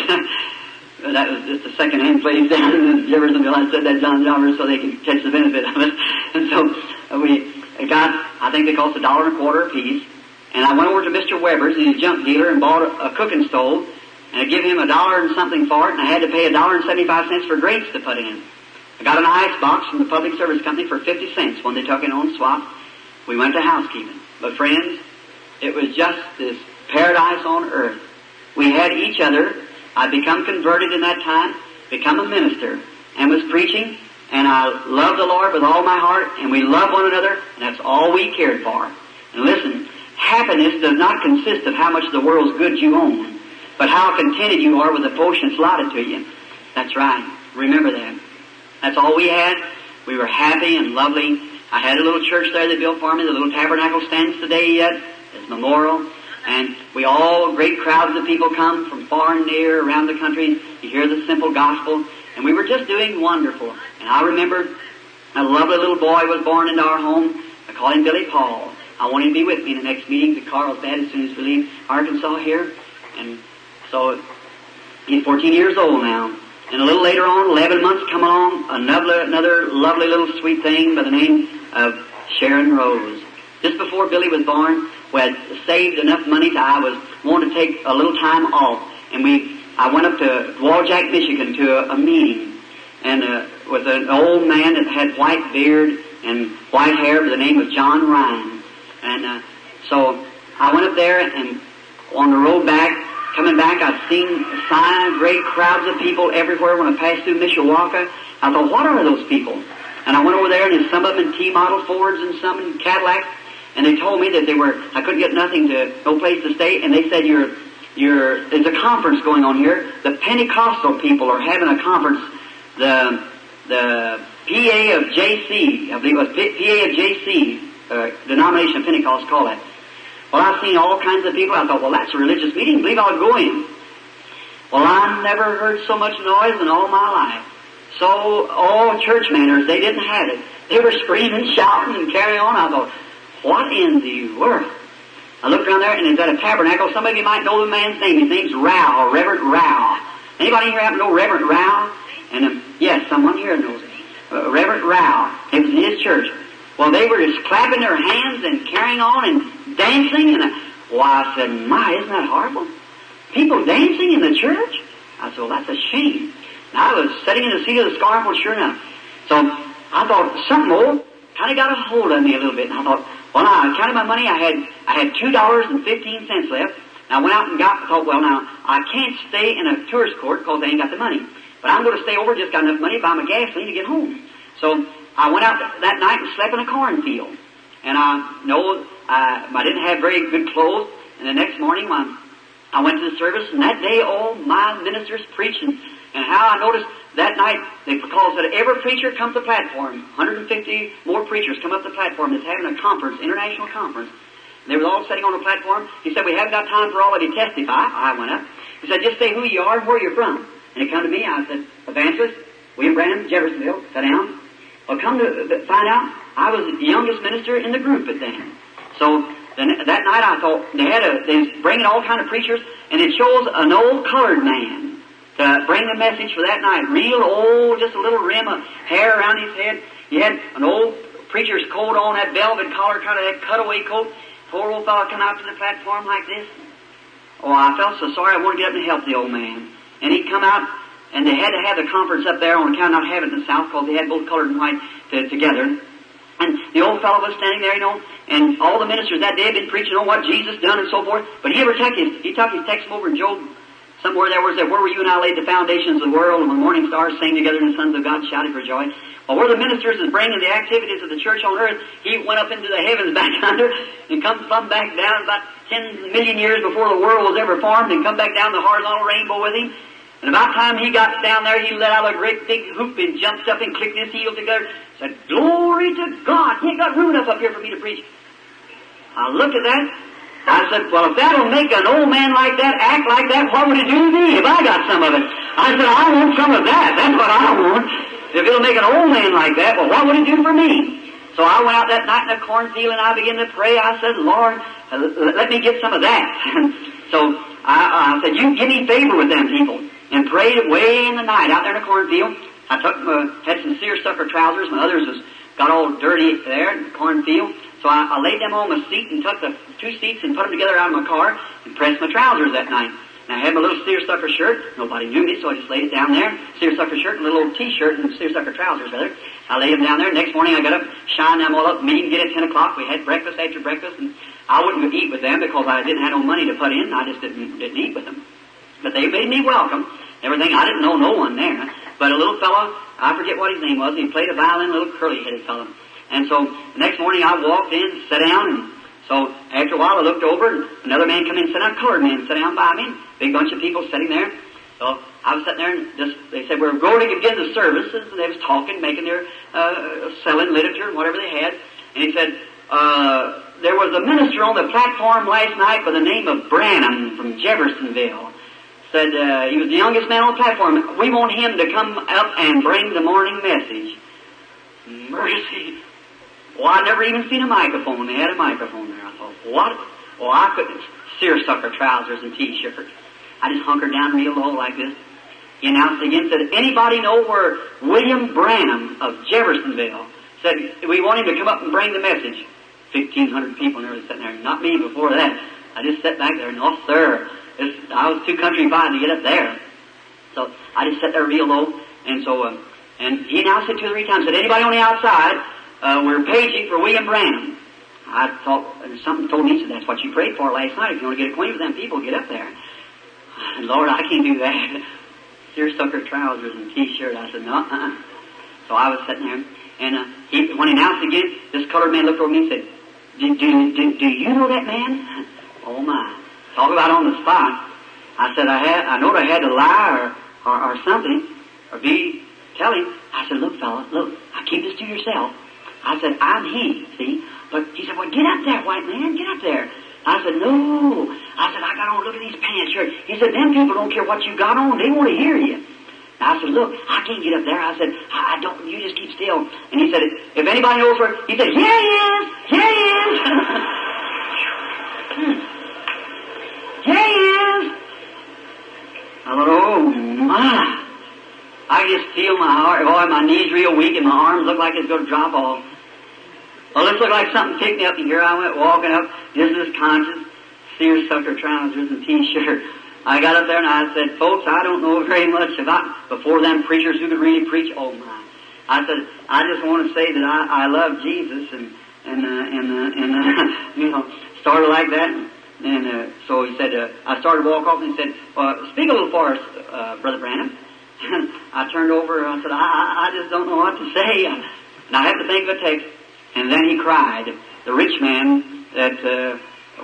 That was just a second-hand place down in Jeffersonville. I said that John Jobbers so they could catch the benefit of it. And so we got, I think they cost $1.25 a piece. And I went over to Mr. Weber's, he's a junk dealer, and bought a cooking stove. And I give him $1 and something for it, and I had to pay $1.75 for grates to put in. I got an ice box from the Public Service Company for 50 cents when they took it on swap. We went to housekeeping. But friends, it was just this paradise on earth. We had each other. I'd become converted in that time, become a minister, and was preaching, and I loved the Lord with all my heart, and we loved one another, and that's all we cared for. And listen, happiness does not consist of how much of the world's goods you own, but how contented you are with the portion that's allotted to you. That's right. Remember that. That's all we had. We were happy and lovely. I had a little church there they built for me. The little tabernacle stands today yet as memorial. And great crowds of people come from far and near around the country to hear the simple gospel. And we were just doing wonderful. And I remember a lovely little boy was born into our home. I called him Billy Paul. I want him to be with me in the next meeting to Carl's dad as soon as we leave Arkansas here. And so he's 14 years old now. And a little later on, 11 months come along, another lovely little sweet thing by the name of Sharon Rose. Just before Billy was born, we had saved enough money I was wanting to take a little time off. And I went up to Waljack, Michigan to a meeting. And with an old man that had white beard and white hair by the name of John Ryan. And so I went up there, and on the road back, coming back, I'd seen signs, great crowds of people everywhere when I passed through Mishawaka. I thought, what are those people? And I went over there, and there's some of them in T-model Fords and some in Cadillacs. And they told me that I couldn't get no place to stay. And they said, there's a conference going on here. The Pentecostal people are having a conference. The PA of JC, I believe it was PA of JC, denomination of Pentecost, call that. Well, I've seen all kinds of people. I thought, well, that's a religious meeting. I believe I'll go in. Well, I never heard so much noise in all my life. So, all church manners, they didn't have it. They were screaming, shouting, and carrying on. I thought, what in the world? I looked around there, and it's at a tabernacle. Some of you might know the man's name. His name's Rao, Reverend Rao. Anybody here happen to know Reverend Rao? And yes, someone here knows it. Reverend Rao. It was in his church. Well, they were just clapping their hands and carrying on and dancing. And I said, my, isn't that horrible? People dancing in the church? I said, well, that's a shame. And I was sitting in the seat of the scarf, sure enough. So I thought, something old kind of got a hold of me a little bit. And I thought, well, now, I counted my money. I had $2.15 left. And I went out and thought, well, now, I can't stay in a tourist court because I ain't got the money. But I'm going to stay over, just got enough money to buy my gasoline to get home. So I went out that night and slept in a cornfield. And I didn't have very good clothes. And the next morning, I went to the service, and that day, all my ministers preaching. And how I noticed that night, because that every preacher comes to the platform, 150 more preachers come up to the platform that's having a conference, international conference. And they were all sitting on the platform. He said, we haven't got time for all of you to testify. I went up. He said, just say who you are and where you're from. And he come to me, I said, Evangelist, William Branham, Jeffersonville, sit down. Well, come to find out, I was the youngest minister in the group at then. So then, that night I thought, they was bringing all kind of preachers, and it shows an old colored man to bring the message for that night. Real old, just a little rim of hair around his head. He had an old preacher's coat on, that velvet collar, kind of that cutaway coat. Poor old fellow come out to the platform like this. Oh, I felt so sorry, I wanted to get up and help the old man. And he'd come out, and they had to have the conference up there on account of not having it in the South, because they had both colored and white together. And the old fellow was standing there, and all the ministers that day had been preaching on what Jesus done and so forth. But he took his text over in Job, somewhere there, where it said, where were you and I laid the foundations of the world, and when the morning stars sang together and the sons of God shouted for joy. Well, where the ministers is bringing the activities of the church on earth, he went up into the heavens back under, and come back down about 10 million years before the world was ever formed, and come back down the horizontal rainbow with him. And about time he got down there, he let out a great big whoop and jumped up and clicked his heels together. Said, glory to God! He ain't got room enough up here for me to preach. I looked at that. I said, well, if that'll make an old man like that act like that, what would it do to me if I got some of it? I said, I want some of that. That's what I want. If it'll make an old man like that, well, what would it do for me? So I went out that night in a cornfield and I began to pray. I said, Lord, let me get some of that. So I said, you give me favor with them people. And prayed way in the night out there in the cornfield. I had some seersucker trousers. My others got all dirty there in the cornfield. So I laid them on my seat and took the two seats and put them together out of my car and pressed my trousers that night. And I had my little seersucker shirt. Nobody knew me, so I just laid it down there. Seersucker shirt and a little old T-shirt and seersucker trousers rather. I laid them down there. Next morning I got up, shined them all up, meeting get at 10 o'clock. We had breakfast after breakfast, and I wouldn't eat with them because I didn't have no money to put in. I just didn't eat with them. But they made me welcome. Everything. I didn't know no one there. But a little fellow, I forget what his name was, he played a violin, a little curly-headed fellow. And so the next morning I walked in, sat down, and so after a while I looked over, and another man come in, sat down, a colored man, sat down by me. Big bunch of people sitting there. So I was sitting there, and they said, we're going to begin the services, and they was talking, making their, selling literature and whatever they had. And he said, there was a minister on the platform last night by the name of Branham from Jeffersonville. Said he was the youngest man on the platform. We want him to come up and bring the morning message. Mercy. Well, I'd never even seen a microphone. They had a microphone there. I thought, what? Well, I couldn't. Seersucker trousers and T-shirts. I just hunkered down real low like this. He announced again, said, anybody know where William Branham of Jeffersonville said, we want him to come up and bring the message. 1,500 people nearly sitting there. Not me before that. I just sat back there. No, sir. I was too countrified to get up there. So I just sat there real low. And so, and he announced it 2 or 3 times. Said, anybody on the outside, we're paging for William Branham. I thought, something told me, said, that's what you prayed for last night. If you want to get acquainted with them people, get up there. Lord, I can't do that. Seersucker trousers and T-shirt. I said, no, So I was sitting there, and when he announced again, this colored man looked over me and said, do you know that man? Oh my. Talk about on the spot. I said, I know I had to lie or something, or tell him. I said, look, fella, look, I keep this to yourself. I said, I'm he, see? But he said, well, get up there, white man, get up there. I said, no. I said, I got on, look at these pants here. He said, them people don't care what you got on, they want to hear you. I said, look, I can't get up there. I said, I don't, you just keep still. And he said, if anybody knows where, he said, here he is, here he is. Here he is. I thought, oh my. I could just feel my heart, boy, my knees real weak and my arms look like it's going to drop off. Well, this looked like something picked me up, and here I went walking up, just as conscious, seersucker trousers and T-shirt. I got up there and I said, folks, I don't know very much about, before them preachers who could really preach, oh my. I said, I just want to say that I love Jesus, and you know, started like that. And so he said, I started to walk off, and he said, speak a little for us, Brother Branham. And I turned over and I said, I just don't know what to say. And I had to think of a text. And then he cried, the rich man that,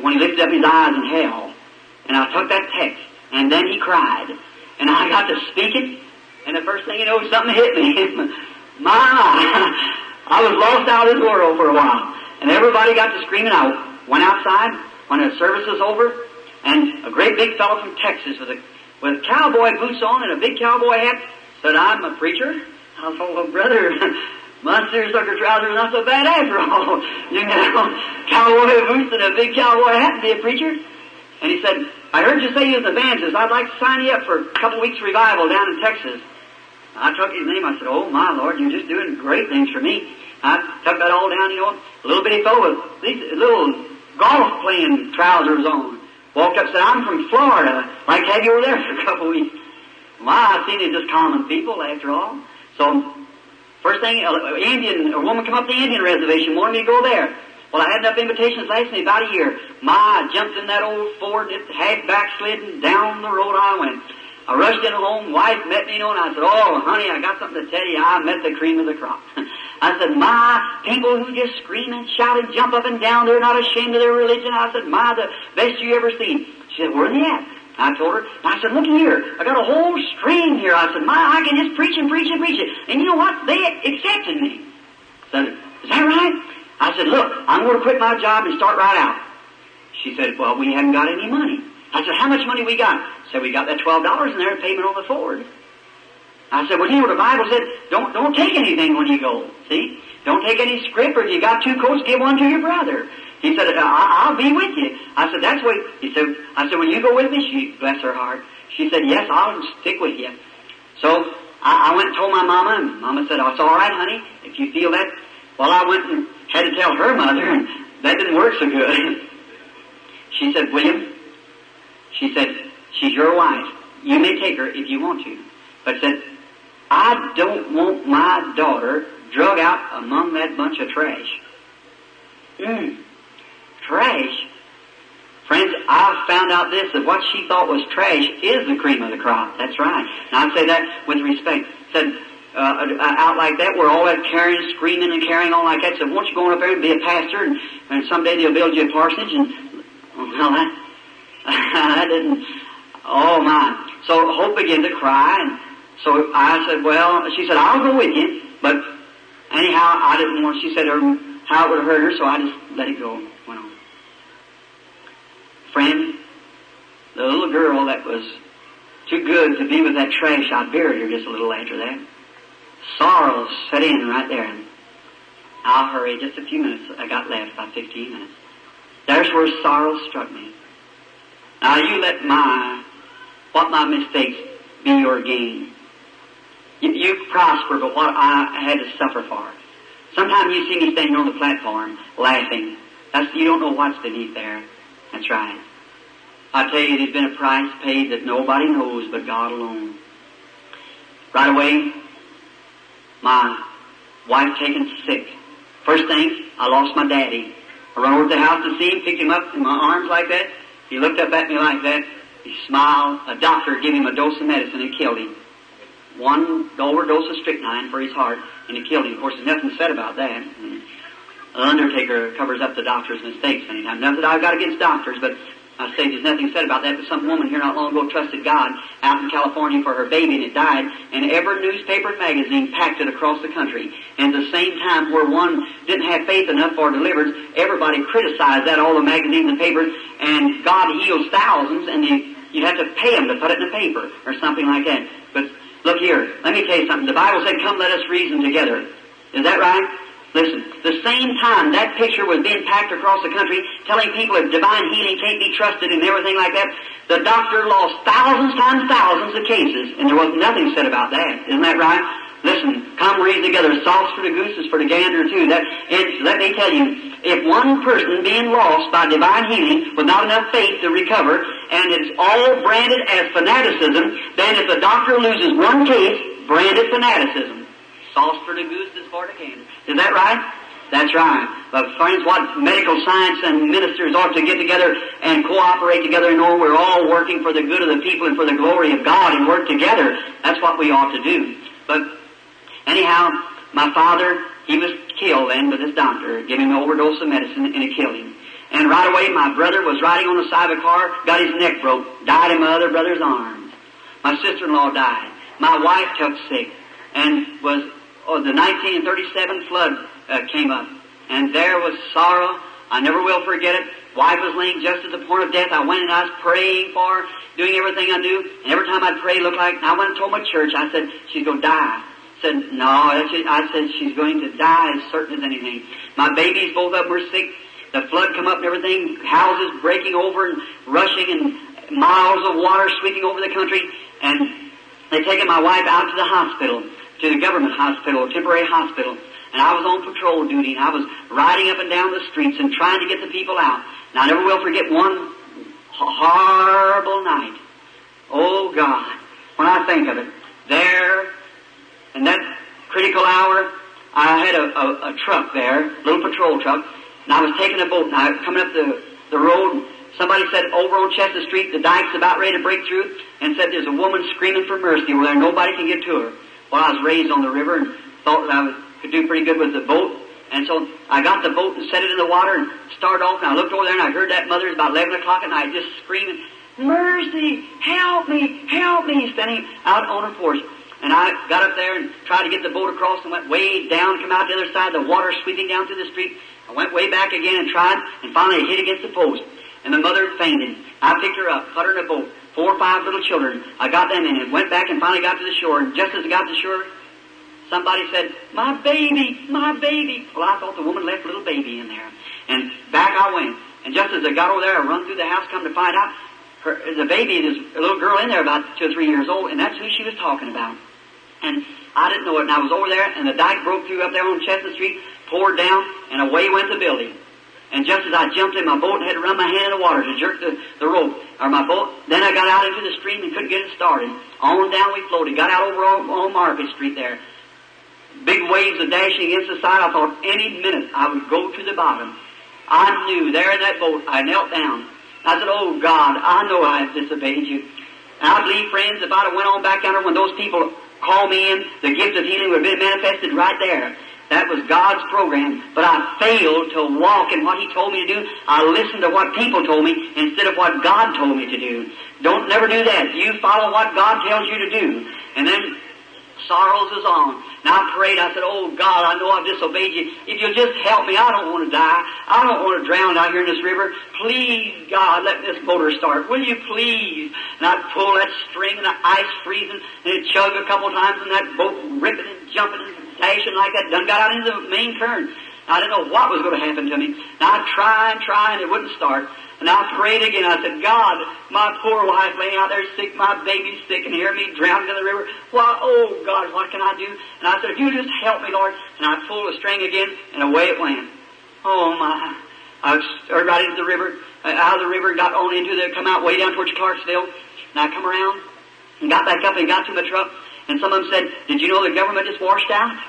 when he lifted up his eyes in hell. And I took that text, and then he cried. And I got to speak it, and the first thing you know, something hit me. I was lost out of this world for a while. And everybody got to screaming. I went outside when the service was over, and a great big fellow from Texas with cowboy boots on and a big cowboy hat said, I'm a preacher. I thought, well, brother, my seersucker trousers are not so bad after all. You know, cowboy boots and a big cowboy hat to be a preacher. And he said, I heard you say you was an evangelist. I'd like to sign you up for a couple weeks revival down in Texas. I took his name. I said, oh, my Lord, you're just doing great things for me. I took that all down, you know, a little bitty fellow with these little golf-playing trousers on. Walked up and said, I'm from Florida. I'd like to have you over there for a couple weeks. My, I seen it just common people, after all. So, first thing, a woman come up the Indian reservation, wanted me to go there. Well, I had enough invitations last me about a year. I jumped in that old Ford, it had backslidden, down the road I went. I rushed in home, wife met me, you know, and I said, oh, honey, I got something to tell you. I met the cream of the crop. I said, my, people who just scream and shout and jump up and down, they're not ashamed of their religion. I said, my, the best you ever seen. She said, where are they at? I told her, I said, look here, I got a whole stream here. I said, my, I can just preach and preach and preach it. And you know what? They accepted me. I said, is that right? I said, look, I'm going to quit my job and start right out. She said, well, we haven't got any money. I said, how much money we got? I said, we got that $12 in there, payment on the Ford. I said, well, you know, the Bible said, don't take anything when you go. See? Don't take any script, or if you got 2 coats, give one to your brother. He said, I'll be with you. I said, that's what, I said, when you go with me, she, bless her heart, she said, yes, I'll stick with you. So, I went and told my mama, and mama said, oh, it's all right, honey, if you feel that. Well, I went and had to tell her mother, and that didn't work so good. She said, William, she said, she's your wife. You may take her if you want to. But said, I don't want my daughter drug out among that bunch of trash. Trash? Friends, I've found out this, that what she thought was trash is the cream of the crop. That's right. And I say that with respect. Said, out like that, we're all that carrying, screaming and carrying on like that. So won't you go on up there and be a pastor, and someday they'll build you a parsonage, and, well, that didn't, oh my. So Hope began to cry, and so I said, well, she said, I'll go with you, but anyhow, I didn't want, she said, how it would have hurt her, so I just let it go. Went on. Friend, the little girl that was too good to be with that trash, I buried her just a little after that. Sorrow set in right there. I'll hurry, just a few minutes. I got left, about 15 minutes. There's where sorrow struck me. Now you let what my mistakes be your gain. You prosper, but what I had to suffer for. Sometimes you see me standing on the platform, laughing. You don't know what's beneath there. That's right. I tell you, there's been a price paid that nobody knows but God alone. Right away, my wife taken sick. First thing, I lost my daddy. I run over to the house to see him, picked him up in my arms like that. He looked up at me like that. He smiled. A doctor gave him a dose of medicine and killed him. One overdose of strychnine for his heart, and it killed him. Of course, there's nothing said about that. And the undertaker covers up the doctor's mistakes anytime. Nothing that I've got against doctors, but I say there's nothing said about that. But some woman here not long ago trusted God out in California for her baby, and it died. And every newspaper and magazine packed it across the country. And at the same time, where one didn't have faith enough for deliverance, everybody criticized that, all the magazines and papers. And God heals thousands, and you have to pay them to put it in the paper or something like that. But look here, let me tell you something. The Bible said, "Come, let us reason together." Is that right? Listen, the same time that picture was being packed across the country, telling people that divine healing can't be trusted and everything like that, the doctor lost thousands times thousands of cases, and there was nothing said about that. Isn't that right? Listen, come reason together. Salt's for the goose is for the gander too. Let me tell you, if one person being lost by divine healing with not enough faith to recover, and it's all branded as fanaticism, then if the doctor loses one case, branded fanaticism. Sauce for the goose is for the gander. Is that right? That's right. But friends, what medical science and ministers ought to get together and cooperate together and know we're all working for the good of the people and for the glory of God and work together. That's what we ought to do. But anyhow, my father, he was killed then with this doctor, giving him an overdose of medicine, and it killed him. And right away, my brother was riding on the side of a car, got his neck broke, died in my other brother's arms. My sister-in-law died. My wife took sick, and the 1937 flood came up, and there was sorrow. I never will forget it. Wife was laying just at the point of death. I went and I was praying for her, doing everything I do, and every time I'd pray, it looked like, and I went and told my church, I said, she's going to die. I said, no, I said, she's going to die as certain as anything. My babies, both of them were sick. The flood come up and everything, houses breaking over and rushing, and miles of water sweeping over the country, and they taken my wife out to the hospital, to the government hospital, a temporary hospital. And I was on patrol duty, and I was riding up and down the streets and trying to get the people out. And I never will forget one horrible night. Oh, God, when I think of it, there, in that critical hour, I had a truck there, a little patrol truck, and I was taking a boat, and I was coming up the road. Somebody said, over on Chestnut Street, the dike's about ready to break through, and said there's a woman screaming for mercy where nobody can get to her. Well, I was raised on the river and thought that I could do pretty good with the boat. And so I got the boat and set it in the water and started off. And I looked over there and I heard that mother. It was about 11 o'clock at night just screaming, "Mercy! Help me! Help me!" standing out on her porch. And I got up there and tried to get the boat across and went way down, come out the other side, the water sweeping down through the street. I went way back again and tried, and finally I hit against the post. And the mother fainted. I picked her up, put her in a boat. 4 or 5 little children. I got them in it, went back and finally got to the shore. And just as I got to the shore, somebody said, "My baby, my baby." Well, I thought the woman left a little baby in there. And back I went. And just as I got over there, I run through the house, come to find out, the baby, there's a little girl in there about 2 or 3 years old, and that's who she was talking about. And I didn't know it, and I was over there, and the dike broke through up there on Chestnut Street, poured down, and away went the building. And just as I jumped in my boat and had to run my hand in the water to jerk the rope, or my boat, then I got out into the stream and couldn't get it started. On down we floated, got out over on Market Street there. Big waves are dashing against the side. I thought any minute I would go to the bottom. I knew there in that boat, I knelt down. I said, "Oh God, I know I have disobeyed you." And I believe, friends, if I'd have went on back down there when those people called me in, the gift of healing would have been manifested right there. That was God's program. But I failed to walk in what He told me to do. I listened to what people told me instead of what God told me to do. Don't never do that. You follow what God tells you to do. And then sorrows is on. And I prayed, I said, oh God, I know I've disobeyed you. If you'll just help me, I don't want to die. I don't want to drown out here in this river. Please, God, let this motor start. Will you please? And I'd pull that string and the ice freezing and it'd chug a couple times and that boat ripping and jumping and dashing like that. Done got out into the main current. I didn't know what was going to happen to me. And I'd try and it wouldn't start. And I prayed again. I said, God, my poor wife laying out there sick, my baby's sick, and hear me drowned in the river. Why, oh God, what can I do? And I said, if you just help me, Lord. And I pulled the string again, and away it went. Oh my! I started right into the river, out of the river, got on into the, come out way down towards Clarksville. And I come around and got back up and got to my truck. And some of them said, did you know the government just washed out?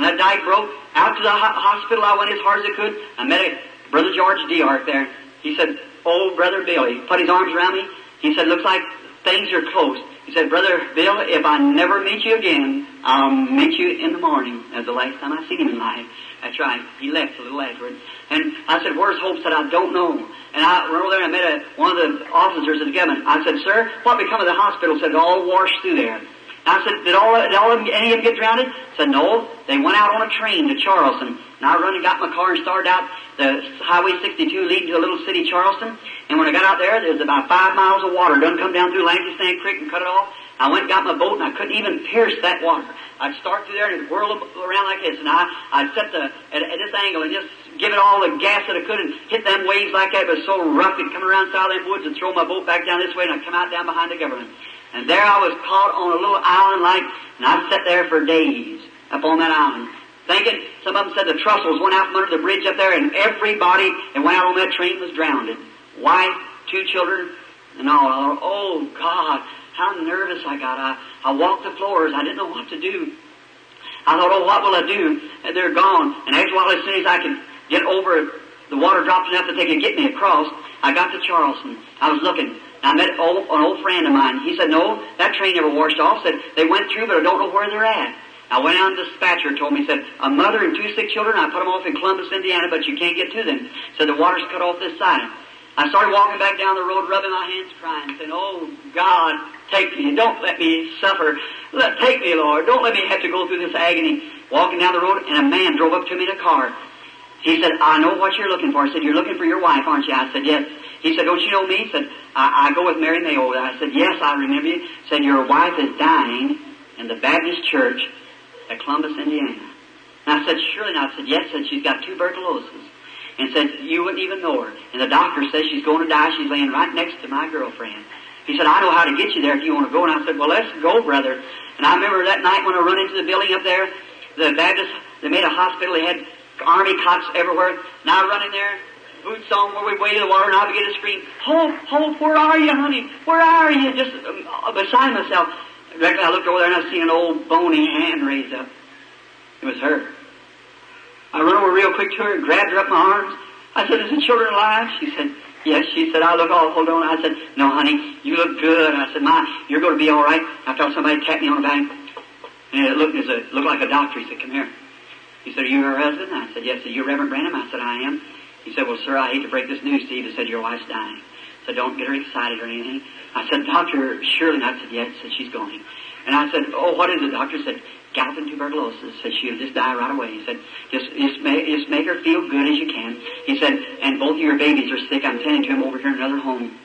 When that dike broke, out to the hospital I went as hard as I could. I met Brother George D'Arc there. He said, oh, Brother Bill, he put his arms around me. He said, looks like things are close. He said, Brother Bill, if I never meet you again, I'll meet you in the morning. That's the last time I seen him in life. That's right. He left a little afterward. And I said, where's Hope? Said, I don't know. And I went over there and I met one of the officers of the government. I said, sir, what become of the hospital? Said, all washed through there. I said, did any of them get drowned? Said, no. They went out on a train to Charleston. And I run and got my car and started out the Highway 62 leading to the little city Charleston. And when I got out there was about 5 miles of water done come down through Lancashire Creek and cut it off. I went and got my boat and I couldn't even pierce that water. I'd start through there and it'd whirl around like this. And I'd set at this angle and just give it all the gas that I could and hit them waves like that. It was so rough it'd come around south of them woods and throw my boat back down this way and I'd come out down behind the government. And there I was caught on a little island like, and I sat there for days up on that island. Thinking, some of them said the trussels went out from under the bridge up there and everybody that went out on that train was drowned. Wife, 2 children, and all. I thought, oh God, how nervous I got. I walked the floors. I didn't know what to do. I thought, oh, what will I do? And they're gone. And after a while, as soon as I could get over, the water dropped enough that they could get me across, I got to Charleston. I was looking. I met an old friend of mine. He said, no, that train never washed off. Said, they went through, but I don't know where they're at. I went out and the dispatcher told me, said, a mother and 2 sick children, I put them off in Columbus, Indiana, but you can't get to them. Said, the water's cut off this side. I started walking back down the road, rubbing my hands, crying, saying, oh, God, take me. Don't let me suffer. Take me, Lord. Don't let me have to go through this agony. Walking down the road, and a man drove up to me in a car. He said, I know what you're looking for. I said, you're looking for your wife, aren't you? I said, yes. He said, don't you know me? He said, I go with Mary Mayo. I said, yes, I remember you. He said, your wife is dying in the Baptist church at Columbus, Indiana. And I said, surely not. I said, yes. Said, she's got tuberculosis. And said, you wouldn't even know her. And the doctor says she's going to die. She's laying right next to my girlfriend. He said, I know how to get you there if you want to go. And I said, well, let's go, brother. And I remember that night when I run into the building up there, the Baptist, they made a hospital. They had army cots everywhere. And I run in there, boots on where we waded the water, and I began to scream, Hope, Hope, where are you, honey? Where are you? Just beside myself. Directly I looked over there and I seen an old bony hand raised up. It was her. I run over real quick to her and grabbed her up in my arms. I said, is the children alive? She said, yes. She said, I look all hold on. I said, no, honey, you look good. I said, you're going to be all right. I felt somebody tap me on the back. And it looked like a doctor. He said, come here. He said, are you her husband? I said, yes. Are you Reverend Branham? I said, I am. He said, well, sir, I hate to break this news to you. He said, your wife's dying. So don't get her excited or anything. I said, Doctor, surely not. I said, yes. Said, she's going. And I said, oh, what is it? The doctor said, galloping tuberculosis. Said, she'll just die right away. He said, just make her feel good as you can. He said, and both of your babies are sick. I'm tending to them over here in another home.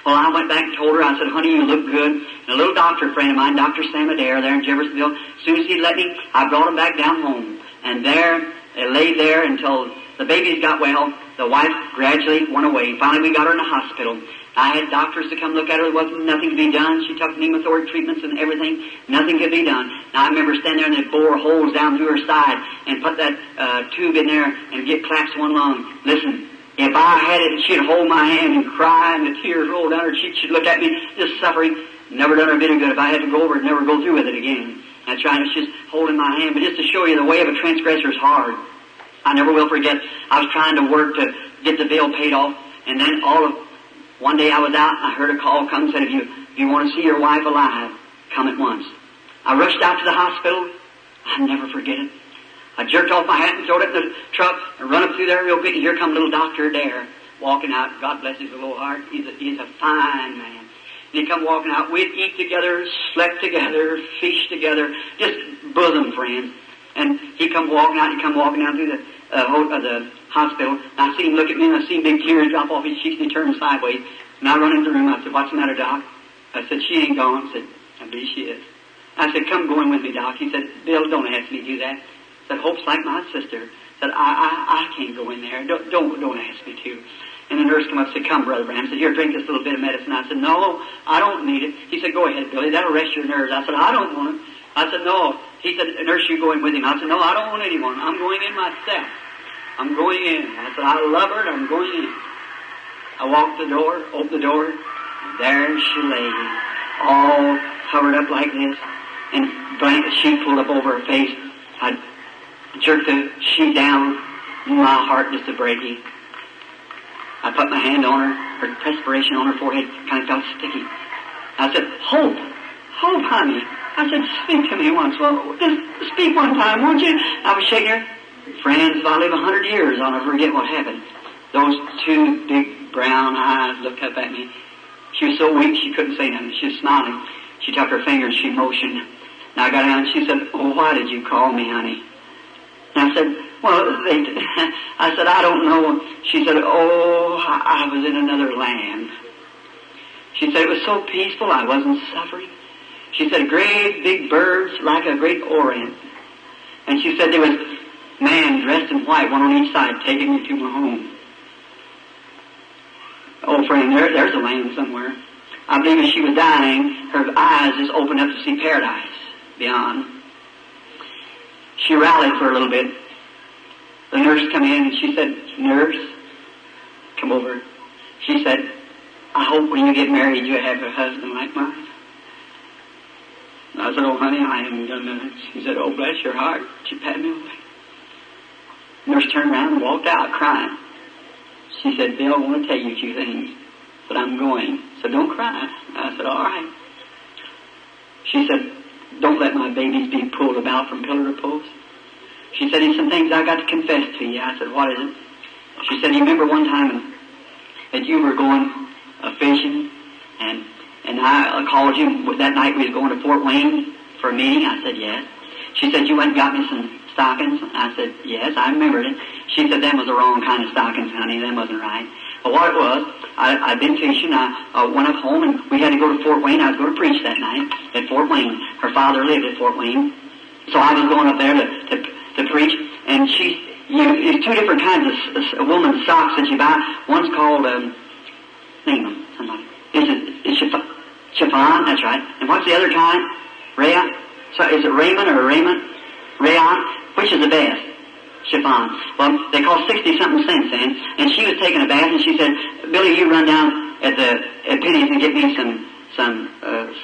Well, I went back and told her, I said, honey, you look good. And a little doctor friend of mine, Dr. Sam Adair, there in Jeffersonville, as soon as he'd let me, I brought him back down home. And there, they laid there until the babies got well. The wife gradually went away. Finally, we got her in the hospital. I had doctors to come look at her. There wasn't nothing to be done. She took pneumothorax treatments and everything. Nothing could be done. Now, I remember standing there and they bore holes down through her side and put that tube in there and get claps one lung. Listen, if I had it, she'd hold my hand and cry and the tears rolled down her cheeks. She'd look at me, just suffering. Never done her a bit of good. If I had to go over it, never go through with it again. That's right. It's just holding my hand. But just to show you the way of a transgressor is hard. I never will forget. I was trying to work to get the bill paid off. And then one day I was out and I heard a call come and said, if you want to see your wife alive, come at once. I rushed out to the hospital. I'll never forget it. I jerked off my hat and threw it in the truck and run up through there real quick. And here come little Dr. Adair walking out. God bless his little heart. He's a fine man. And he'd come walking out. We'd eat together, slept together, fished together, just bosom friends. And he'd come walking out. He'd come walking down through the hospital. And I seen him look at me, and I seen big tears drop off his cheeks, and he turned sideways. And I run into the room. I said, "What's the matter, Doc?" I said, "She ain't gone." I said, "I believe she is." I said, "Come go in with me, Doc." He said, "Bill, don't ask me to do that." I said, "Hope's like my sister." I said, I can't go in there. Don't ask me to. And the nurse came up and said, "Come, Brother Branham." I said, "Here, drink this little bit of medicine." I said, "No, I don't need it." He said, "Go ahead, Billy. That'll rest your nerves." I said, "I don't want it." I said, "No." He said, "Nurse, you go in with him." I said, "No, I don't want anyone. I'm going in myself. I'm going in." I said, "I love her, and I'm going in." I walked the door, opened the door, and there she lay, all covered up like this, and blanket sheet pulled up over her face. I jerked the sheet down, my heart just a breaking. I put my hand on her perspiration on her forehead kind of felt sticky. I said, "Hope, Hope, honey." I said, "Speak to me once." "Well, just speak one time, won't you?" I was shaking her. Friends, if I live 100 years, I'll never forget what happened. Those two big brown eyes looked up at me. She was so weak she couldn't say nothing. She was smiling. She took her finger and she motioned. And I got down and she said, "Oh, why did you call me, honey?" And I said, "Well, I said, "I don't know." She said, "Oh, I was in another land." She said, "It was so peaceful, I wasn't suffering." She said, "Great big birds like a great orient." And she said, "There was a man dressed in white, one on each side, taking me to my home." Oh, friend, there's a land somewhere. I believe as she was dying, her eyes just opened up to see paradise beyond. She rallied for a little bit. The nurse come in and she said, "Nurse, come over." She said, "I hope when you get married you have a husband like mine." I said, "Oh, honey, I haven't done that." She said, "Oh, bless your heart." She patted me on the back. Nurse turned around and walked out crying. She said, "Bill, I want to tell you a few things, but I'm going, so don't cry." I said, "All right." She said, "Don't let my babies be pulled about from pillar to post." She said, "There's some things I got to confess to you." I said, "What is it?" She said, "You remember one time that you were going fishing, and I called you that night we was going to Fort Wayne for a meeting?" I said, "Yes." She said, "You went and got me some stockings?" I said, "Yes, I remembered it." She said, "Them was the wrong kind of stockings, honey. Them wasn't right." But what it was, I'd been fishing. I went up home, and we had to go to Fort Wayne. I was going to preach that night at Fort Wayne. Her father lived at Fort Wayne. So I was going up there to preach. And there's two different kinds of woman's socks that you buy. One's called, name them, somebody. It's chiffon, that's right. And what's the other kind? Rayon? So is it Raymond or Raymond? Rayon? Which is the best? Chiffon. Well, they cost 60-something cents then. And she was taking a bath, and she said, "Billy, you run down at Penny's and get me some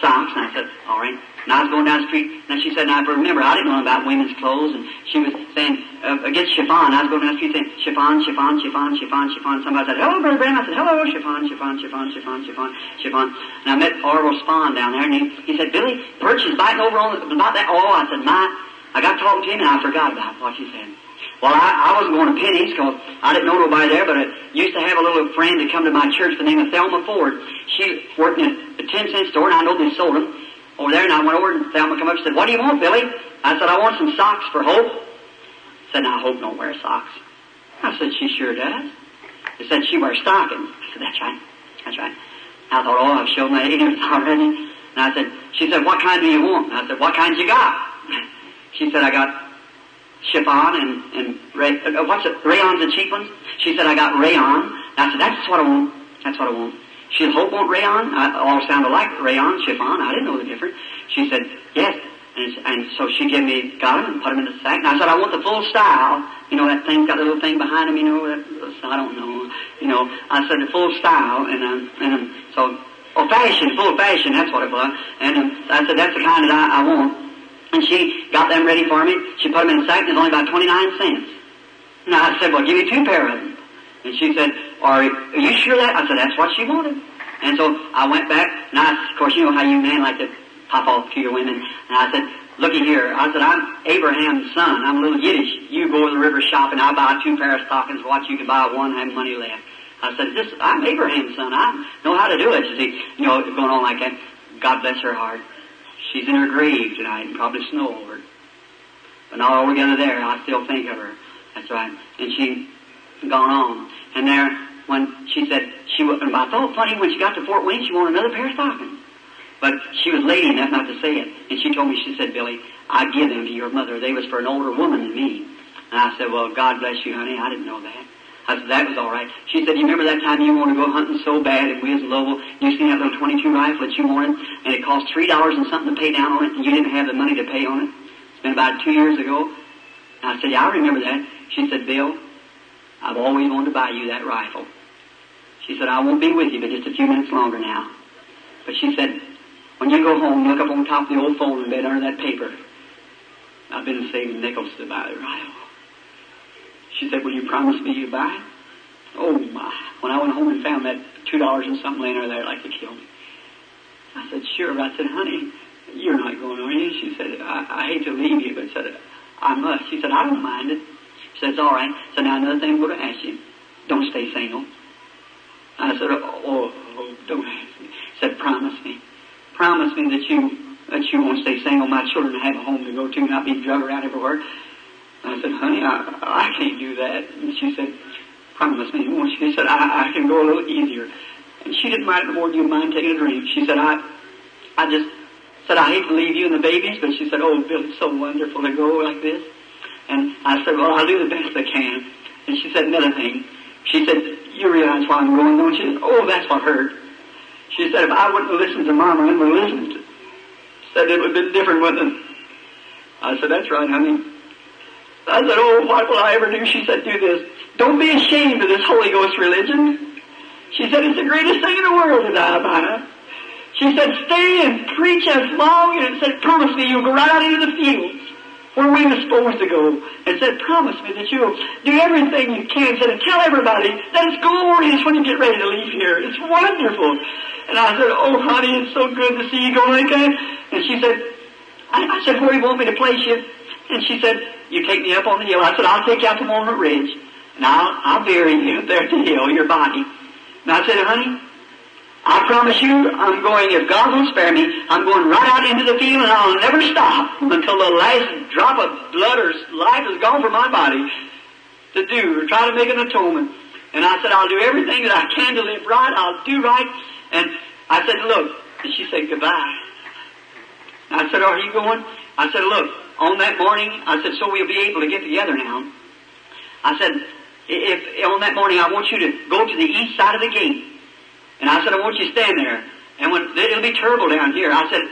socks." And I said, "All right." And I was going down the street, and she said, and I remember, I didn't know about women's clothes, and she was saying, "Get chiffon." I was going down the street saying, "Chiffon, chiffon, chiffon, chiffon, chiffon." Somebody said, "Hello, Brother Branham." I said, "Hello, chiffon, chiffon, chiffon, chiffon, chiffon, chiffon." And I met Orville Spahn down there, and he said, "Billy, Birch is biting over on about that." Oh, I said, I got talking to him, and I forgot about what he said. Well, I wasn't going to Penny's because I didn't know nobody there, but I used to have a little friend that come to my church by the name of Thelma Ford. She worked in a 10-cent store, and I know they sold them over there, and I went over, and Thelma come up and said, "What do you want, Billy?" I said, "I want some socks for Hope." Said, "Now, Hope don't wear socks." I said, "She sure does." They said, "She wears stockings." I said, "That's right. That's right." I thought, "Oh, I've shown my ignorance already." And she said, "What kind do you want?" And I said, "What kind you got?" She said, "I got chiffon and what's it? Rayon's the cheap ones?" She said, "I got rayon." And I said, "That's what I want. That's what I want." She said, "Hope want rayon?" All sounded like rayon, chiffon. I didn't know the difference. She said, "Yes." And so she got them and put them in the sack. And I said, "I want the full style." You know, that thing's got a little thing behind them, you know, I don't know. You know, I said the full style. And so, fashion, full fashion, that's what it was. And I said, "That's the kind that I want." And she got them ready for me. She put them in a sack, and it was only about 29 cents. And I said, "Well, give me 2 pair of them." And she said, Are you sure that?" I said, "That's what she wanted." And so I went back, and of course, you know how you men like to pop off to your women. And I said, "Looky here." I said, "I'm Abraham's son. I'm a little Yiddish. You go to the river shopping. I'll buy 2 pair of stockings. Watch, you can buy one, have money left." I said, I'm Abraham's son. I know how to do it. You see, going on like that. God bless her heart. She's in her grave tonight and probably snow over it. But not altogether there. I still think of her. That's right. And she gone on. And there, when she said, and I thought funny, when she got to Fort Wayne, she wanted another pair of stockings. But she was lady enough not to say it. And she told me, she said, Billy, I give them to your mother. They was for an older woman than me. And I said, well, God bless you, honey. I didn't know that. I said, that was all right. She said, you remember that time you wanted to go hunting so bad and we was in Louisville, you seen that little 22 rifle that you wanted, and it cost $3 and something to pay down on it, and you didn't have the money to pay on it? It's been about 2 years ago. And I said, yeah, I remember that. She said, Bill, I've always wanted to buy you that rifle. She said, I won't be with you but just a few minutes longer now. But she said, when you go home, look up on top of the old phone in bed under that paper. I've been saving nickels to buy the rifle. She said, will you promise me you'd buy it? Oh, my. When I went home and found that $2 and something laying there, like to kill me. I said, sure. I said, honey, you're not going, are you? She said, I hate to leave you, but said, I must. She said, I don't mind it. She said, it's all right. So now another thing I'm going to ask you. Don't stay single. I said, oh, don't ask me. She said, promise me. Promise me that you won't stay single. My children have a home to go to, not be drug around everywhere. I said, honey, I can't do that. And she said, promise me. Well, she said, I can go a little easier. And she didn't mind more than you mind taking a drink. She said, I just said, I hate to leave you and the babies, but she said, oh, Bill, it's so wonderful to go like this. And I said, well, I'll do the best I can. And she said another thing. She said, you realize why I'm going, don't you? Oh, that's what hurt. She said, if I wouldn't have listened to Mama and listened, said it would have been different, wouldn't it? I said, that's right, honey. I said, oh, what will I ever do? She said, do this. Don't be ashamed of this Holy Ghost religion. She said, it's the greatest thing in the world to die by. She said, stay and preach as long, and said, promise me you'll go right out into the fields where we were supposed to go. And said, promise me that you'll do everything you can. Said, and tell everybody that it's glorious when you get ready to leave here. It's wonderful. And I said, oh, honey, it's so good to see you go like that. And she said, I said, where do you want me to place you? And she said, you take me up on the hill. I said, I'll take you out to Walnut Ridge. And I'll bury you there at the hill, your body. And I said, honey, I promise you, I'm going, if God will spare me, I'm going right out into the field and I'll never stop until the last drop of blood or life is gone from my body to do, or try to make an atonement. And I said, I'll do everything that I can to live right. I'll do right. And I said, look. And she said, goodbye. And I said, are you going? I said, look, on that morning, I said, so we'll be able to get together now. I said, if on that morning I want you to go to the east side of the gate. And I said, I want you to stand there. And it'll be terrible down here. I said,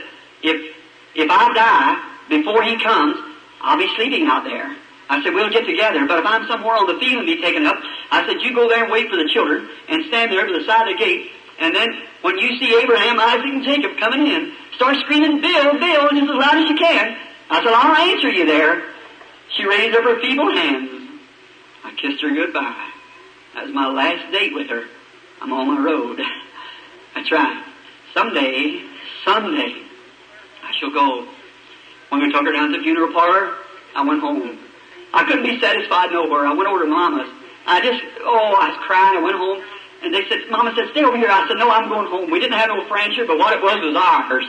if I die before he comes, I'll be sleeping out there. I said, we'll get together. But if I'm somewhere on the field and be taken up, I said, you go there and wait for the children and stand there to the side of the gate. And then when you see Abraham, Isaac, and Jacob coming in, start screaming, Bill, Bill, just as loud as you can. I said, I'll answer you there. She raised up her feeble hands. I kissed her goodbye. That was my last date with her. I'm on my road. That's right. Someday, I shall go. When we took her down to the funeral parlor, I went home. I couldn't be satisfied nowhere. I went over to Mama's. I was crying. I went home. And they said, Mama said, stay over here. I said, no, I'm going home. We didn't have no furniture, but what it was ours.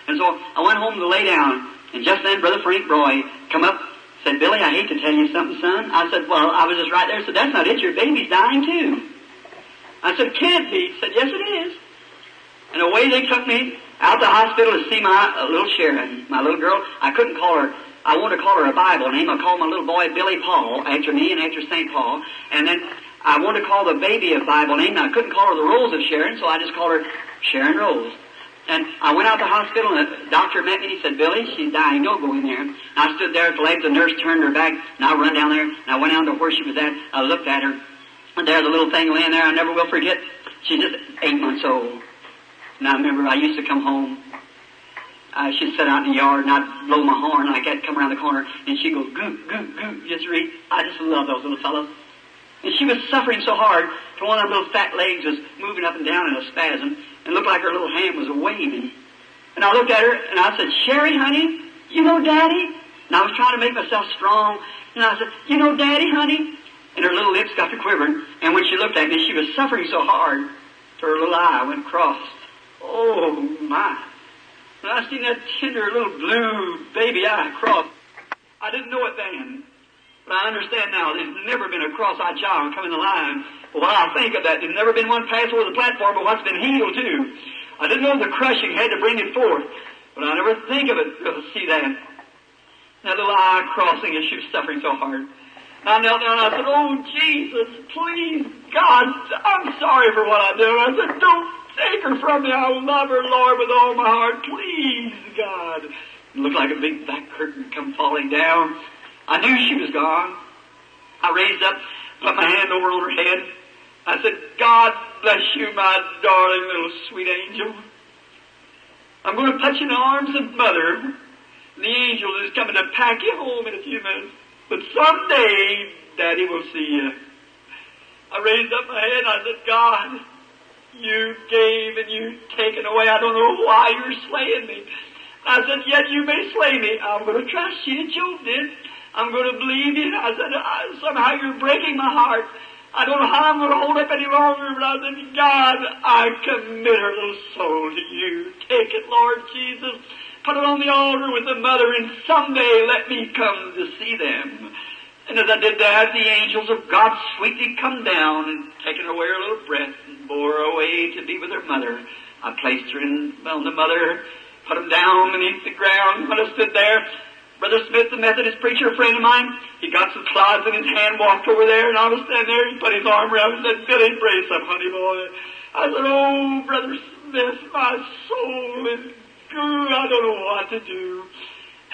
And so I went home to lay down. And just then, Brother Frank Roy come up, said, Billy, I hate to tell you something, son. I said, well, I was just right there. I said, that's not it. Your baby's dying, too. I said, can it be? He said, yes, it is. And away they took me out to the hospital to see my little Sharon, my little girl. I couldn't call her. I wanted to call her a Bible name. I called my little boy Billy Paul, after me and after St. Paul. And then I wanted to call the baby a Bible name. And I couldn't call her the Rose of Sharon, so I just called her Sharon Rose. And I went out to the hospital, and the doctor met me, and he said, Billy, she's dying. Don't go in there. And I stood there at the legs. The nurse turned her back, and I run down there, and I went down to where she was at. I looked at her, and there's a little thing laying there I never will forget. She's just 8 months old. And I remember I used to come home. She'd sit out in the yard, and I'd blow my horn like that, come around the corner, and she'd go, goot, goot, goot, just read. I just love those little fellows. And she was suffering so hard, to one of her little fat legs was moving up and down in a spasm, and looked like her little hand was waving. And I looked at her, and I said, Sherry, honey, you know Daddy? And I was trying to make myself strong. And I said, you know Daddy, honey? and her little lips got to quivering, and when she looked at me, she was suffering so hard, till her little eye went crossed. Oh, my. When I seen that tender little blue baby eye cross, I didn't know it then. But I understand now, there's never been a cross-eyed child come in the line. But when I think of that, there's never been one pass over the platform, but one's been healed too. I didn't know the crushing had to bring it forth, but I never think of it to see that. That little eye crossing as she was suffering so hard. And I knelt down and I said, oh, Jesus, please, God, I'm sorry for what I did. I said, don't take her from me. I love her, Lord, with all my heart. Please, God. It looked like a big black curtain come falling down. I knew she was gone. I raised up, put my hand over on her head. I said, God bless you, my darling little sweet angel. I'm going to put you in the arms of Mother. The angel is coming to pack you home in a few minutes. But someday, Daddy will see you. I raised up my head and I said, God, you gave and you've taken away. I don't know why you're slaying me. I said, yet you may slay me. I'm going to trust you. Job did. I'm going to believe you. I said, somehow you're breaking my heart. I don't know how I'm going to hold up any longer, but I said, God, I commit her little soul to you. Take it, Lord Jesus. Put it on the altar with the mother, and someday let me come to see them. And as I did that, the angels of God sweetly come down and taken away her little breath and bore her away to be with her mother. I placed her on the mother, put them down beneath the ground. When I stood there, Brother Smith, the Methodist preacher, a friend of mine, he got some clods in his hand, walked over there, and I was standing there. He put his arm around me and said, Billy, brace up, honey boy. I said, oh, Brother Smith, my soul is good. I don't know what to do.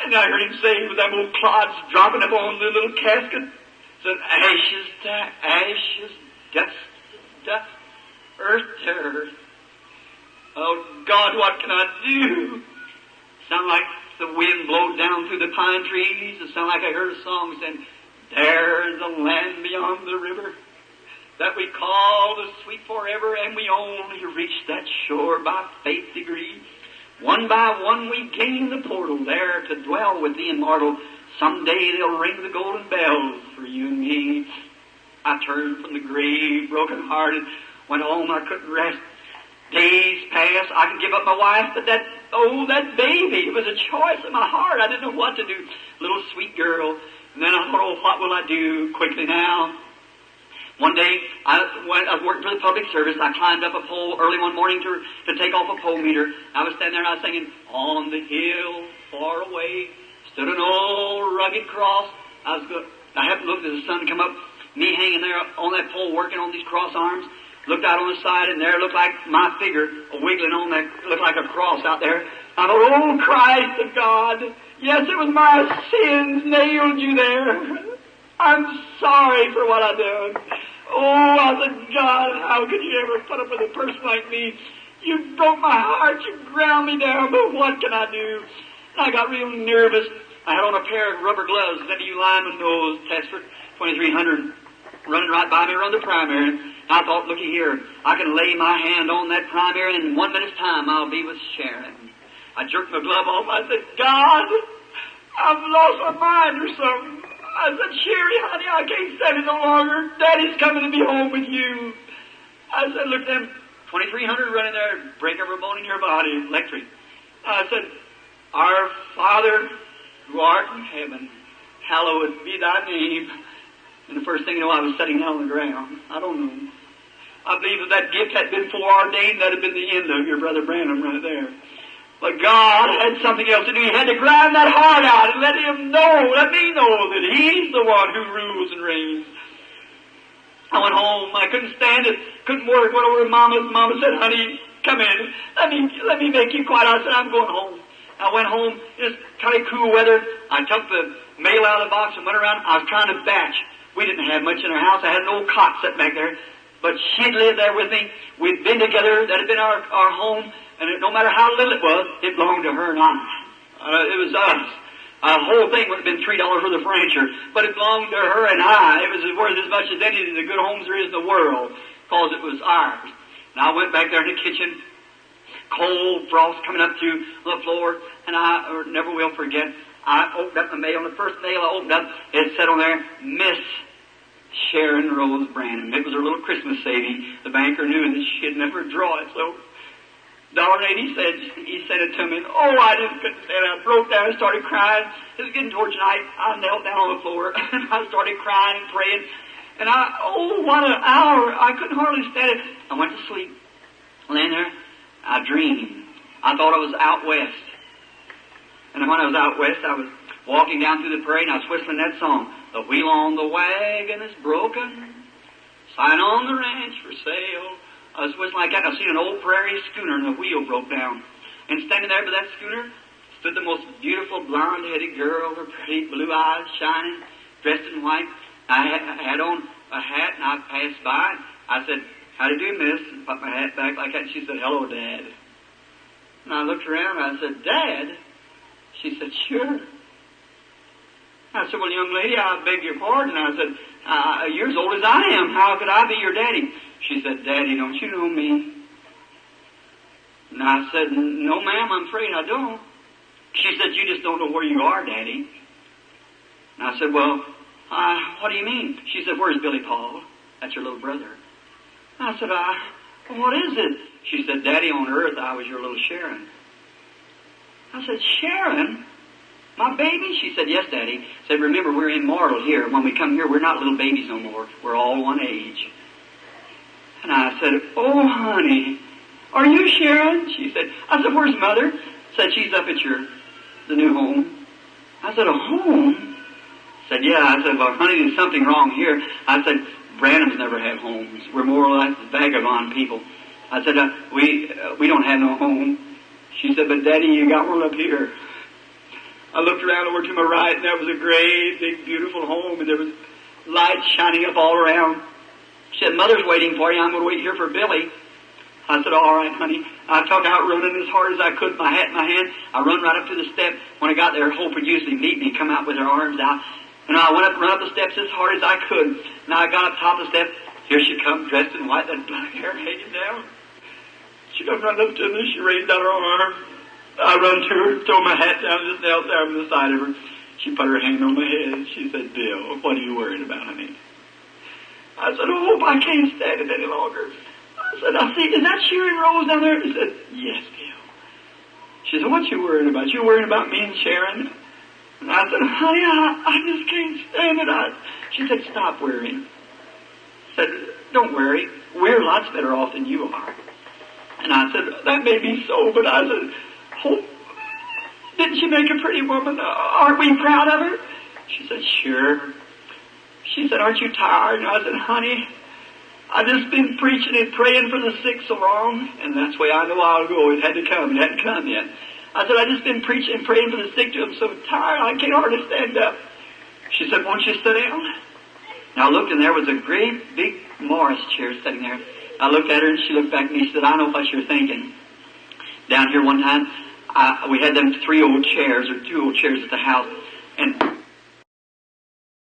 And I heard him say, with them old clods dropping up on the little casket, said, ashes to ashes, dust to dust, earth to earth. Oh, God, what can I do? Sound like the wind blowed down through the pine trees. It sounded like I heard a song saying, there's a land beyond the river that we call the sweet forever, and we only reach that shore by faith degree. One by one we gain the portal there to dwell with the immortal. Someday they'll ring the golden bells for you and me. I turned from the grave, broken-hearted, went home. I couldn't rest. Days passed. I could give up my wife, but that baby, it was a choice in my heart. I didn't know what to do. Little sweet girl. And then I thought, oh, what will I do quickly now? One day, I was working for the public service. I climbed up a pole early one morning to take off a pole meter. I was standing there and I was singing, on the hill far away stood an old rugged cross. I happened to look as the sun come up, me hanging there on that pole working on these cross arms. Looked out on the side, and there looked like my figure wiggling on that, looked like a cross out there. I thought, oh, Christ of God, yes, it was my sins nailed you there. I'm sorry for what I done. Oh, I said, God, how could you ever put up with a person like me? You broke my heart, you ground me down, but what can I do? And I got real nervous. I had on a pair of rubber gloves that you lineman knows, Testford, 2300, running right by me around the primary. I thought, looky here, I can lay my hand on that primary, and in 1 minute's time I'll be with Sharon. I jerked my glove off. I said, God, I've lost my mind or something. I said, Sherry, honey, I can't stand it no longer. Daddy's coming to be home with you. I said, look, them 2300 running there, break every bone in your body, electric. I said, our Father who art in heaven, hallowed be thy name. And the first thing you know, I was sitting down on the ground. I don't know. I believe if that gift had been foreordained, that had been the end of your Brother Branham right there. But God had something else to do. He had to grind that heart out and let me know that He's the one who rules and reigns. I went home. I couldn't stand it. Couldn't work. Went over to Mama's. Mama said, honey, come in. Let me make you quiet. I said, I'm going home. I went home. It was kind of cool weather. I took the mail out of the box and went around. I was trying to batch. We didn't have much in our house. I had an old cot sitting back there. But she'd lived there with me. We'd been together. That had been our home. And no matter how little it was, it belonged to her and I. It was us. The whole thing would have been $3 worth of furniture. But it belonged to her and I. It was worth as much as any of the good homes there is in the world. Because it was ours. And I went back there in the kitchen. Cold frost coming up through the floor. And I never will forget. I opened up the mail. The first mail I opened up, it said on there, Miss Sharon Rose Branham. It was her little Christmas saving. The banker knew that she'd never draw it, so $1.80 he sent it to me. Oh, I just couldn't stand it. I broke down and started crying. It was getting towards night. I knelt down on the floor and I started crying and praying. And what an hour. I couldn't hardly stand it. I went to sleep. Laying there, I dreamed. I thought I was out west. And when I was out west, I was walking down through the prairie and I was whistling that song. The wheel on the wagon is broken. Sign on the ranch for sale. I was whistling like that. I seen an old prairie schooner and the wheel broke down. And standing there by that schooner stood the most beautiful blonde-headed girl, her pretty blue eyes shining, dressed in white. I had on a hat and I passed by. I said, "How do you do, miss?" And put my hat back like that. And she said, "Hello, Dad." And I looked around and I said, "Dad?" She said, "Sure." I said, "Well, young lady, I beg your pardon." I said, "You're as old as I am. How could I be your daddy?" She said, "Daddy, don't you know me?" And I said, "No, ma'am, I'm afraid I don't." She said, "You just don't know where you are, Daddy." And I said, "Well, what do you mean?" She said, "Where's Billy Paul? That's your little brother." I said, "What is it?" She said, "Daddy, on earth, I was your little Sharon." I said, "Sharon? My baby?" She said, "Yes, Daddy." I said, "Remember, we're immortal here. When we come here, we're not little babies no more. We're all one age." And I said, "Oh, honey, are you Sharon?" She said, I said, "Where's Mother?" Said, "She's up at the new home." I said, "A home?" Said, "Yeah." I said, "Well, honey, there's something wrong here." I said, "Branhams never had homes. We're more or less vagabond people." I said, we don't have no home." She said, "But Daddy, you got one up here." I looked around over to my right, and there was a great, big, beautiful home, and there was lights shining up all around. She said, "Mother's waiting for you. I'm going to wait here for Billy." I said, "All right, honey." I took out running as hard as I could, my hat in my hand. I run right up to the step. When I got there, Hope would usually meet me, come out with her arms out. And I run up the steps as hard as I could. And I got up top of the steps. Here she comes, dressed in white, that black hair hanging down. She come right up to me. She raised out her arm. I run to her, throw my hat down, and just knelt there on the side of her. She put her hand on my head. She said, "Bill, what are you worried about, honey?" I said, "Oh, Hope, I can't stand it any longer." I said, "I see, is that Sharon Rose down there?" She said, "Yes, Bill." She said, "What you worrying about? You worrying about me and Sharon?" And I said, "Honey, I just can't stand it." She said, "Stop worrying." I said, "Don't worry. We're lots better off than you are." And I said, "That may be so," but I said, "Hope, didn't she make a pretty woman? Aren't we proud of her?" She said, "Sure." She said, "Aren't you tired?" And I said, "Honey, I've just been preaching and praying for the sick so long." And that's the way I know I'll go. It had to come. It hadn't come yet. I said, "I've just been preaching and praying for the sick till I'm so tired I can't hardly stand up." She said, "Won't you sit down?" And I looked, and there was a great big Morris chair sitting there. I looked at her, and she looked back at me. She said, "I know what you're thinking. Down here one time, we had them 3 old chairs or 2 old chairs at the house, and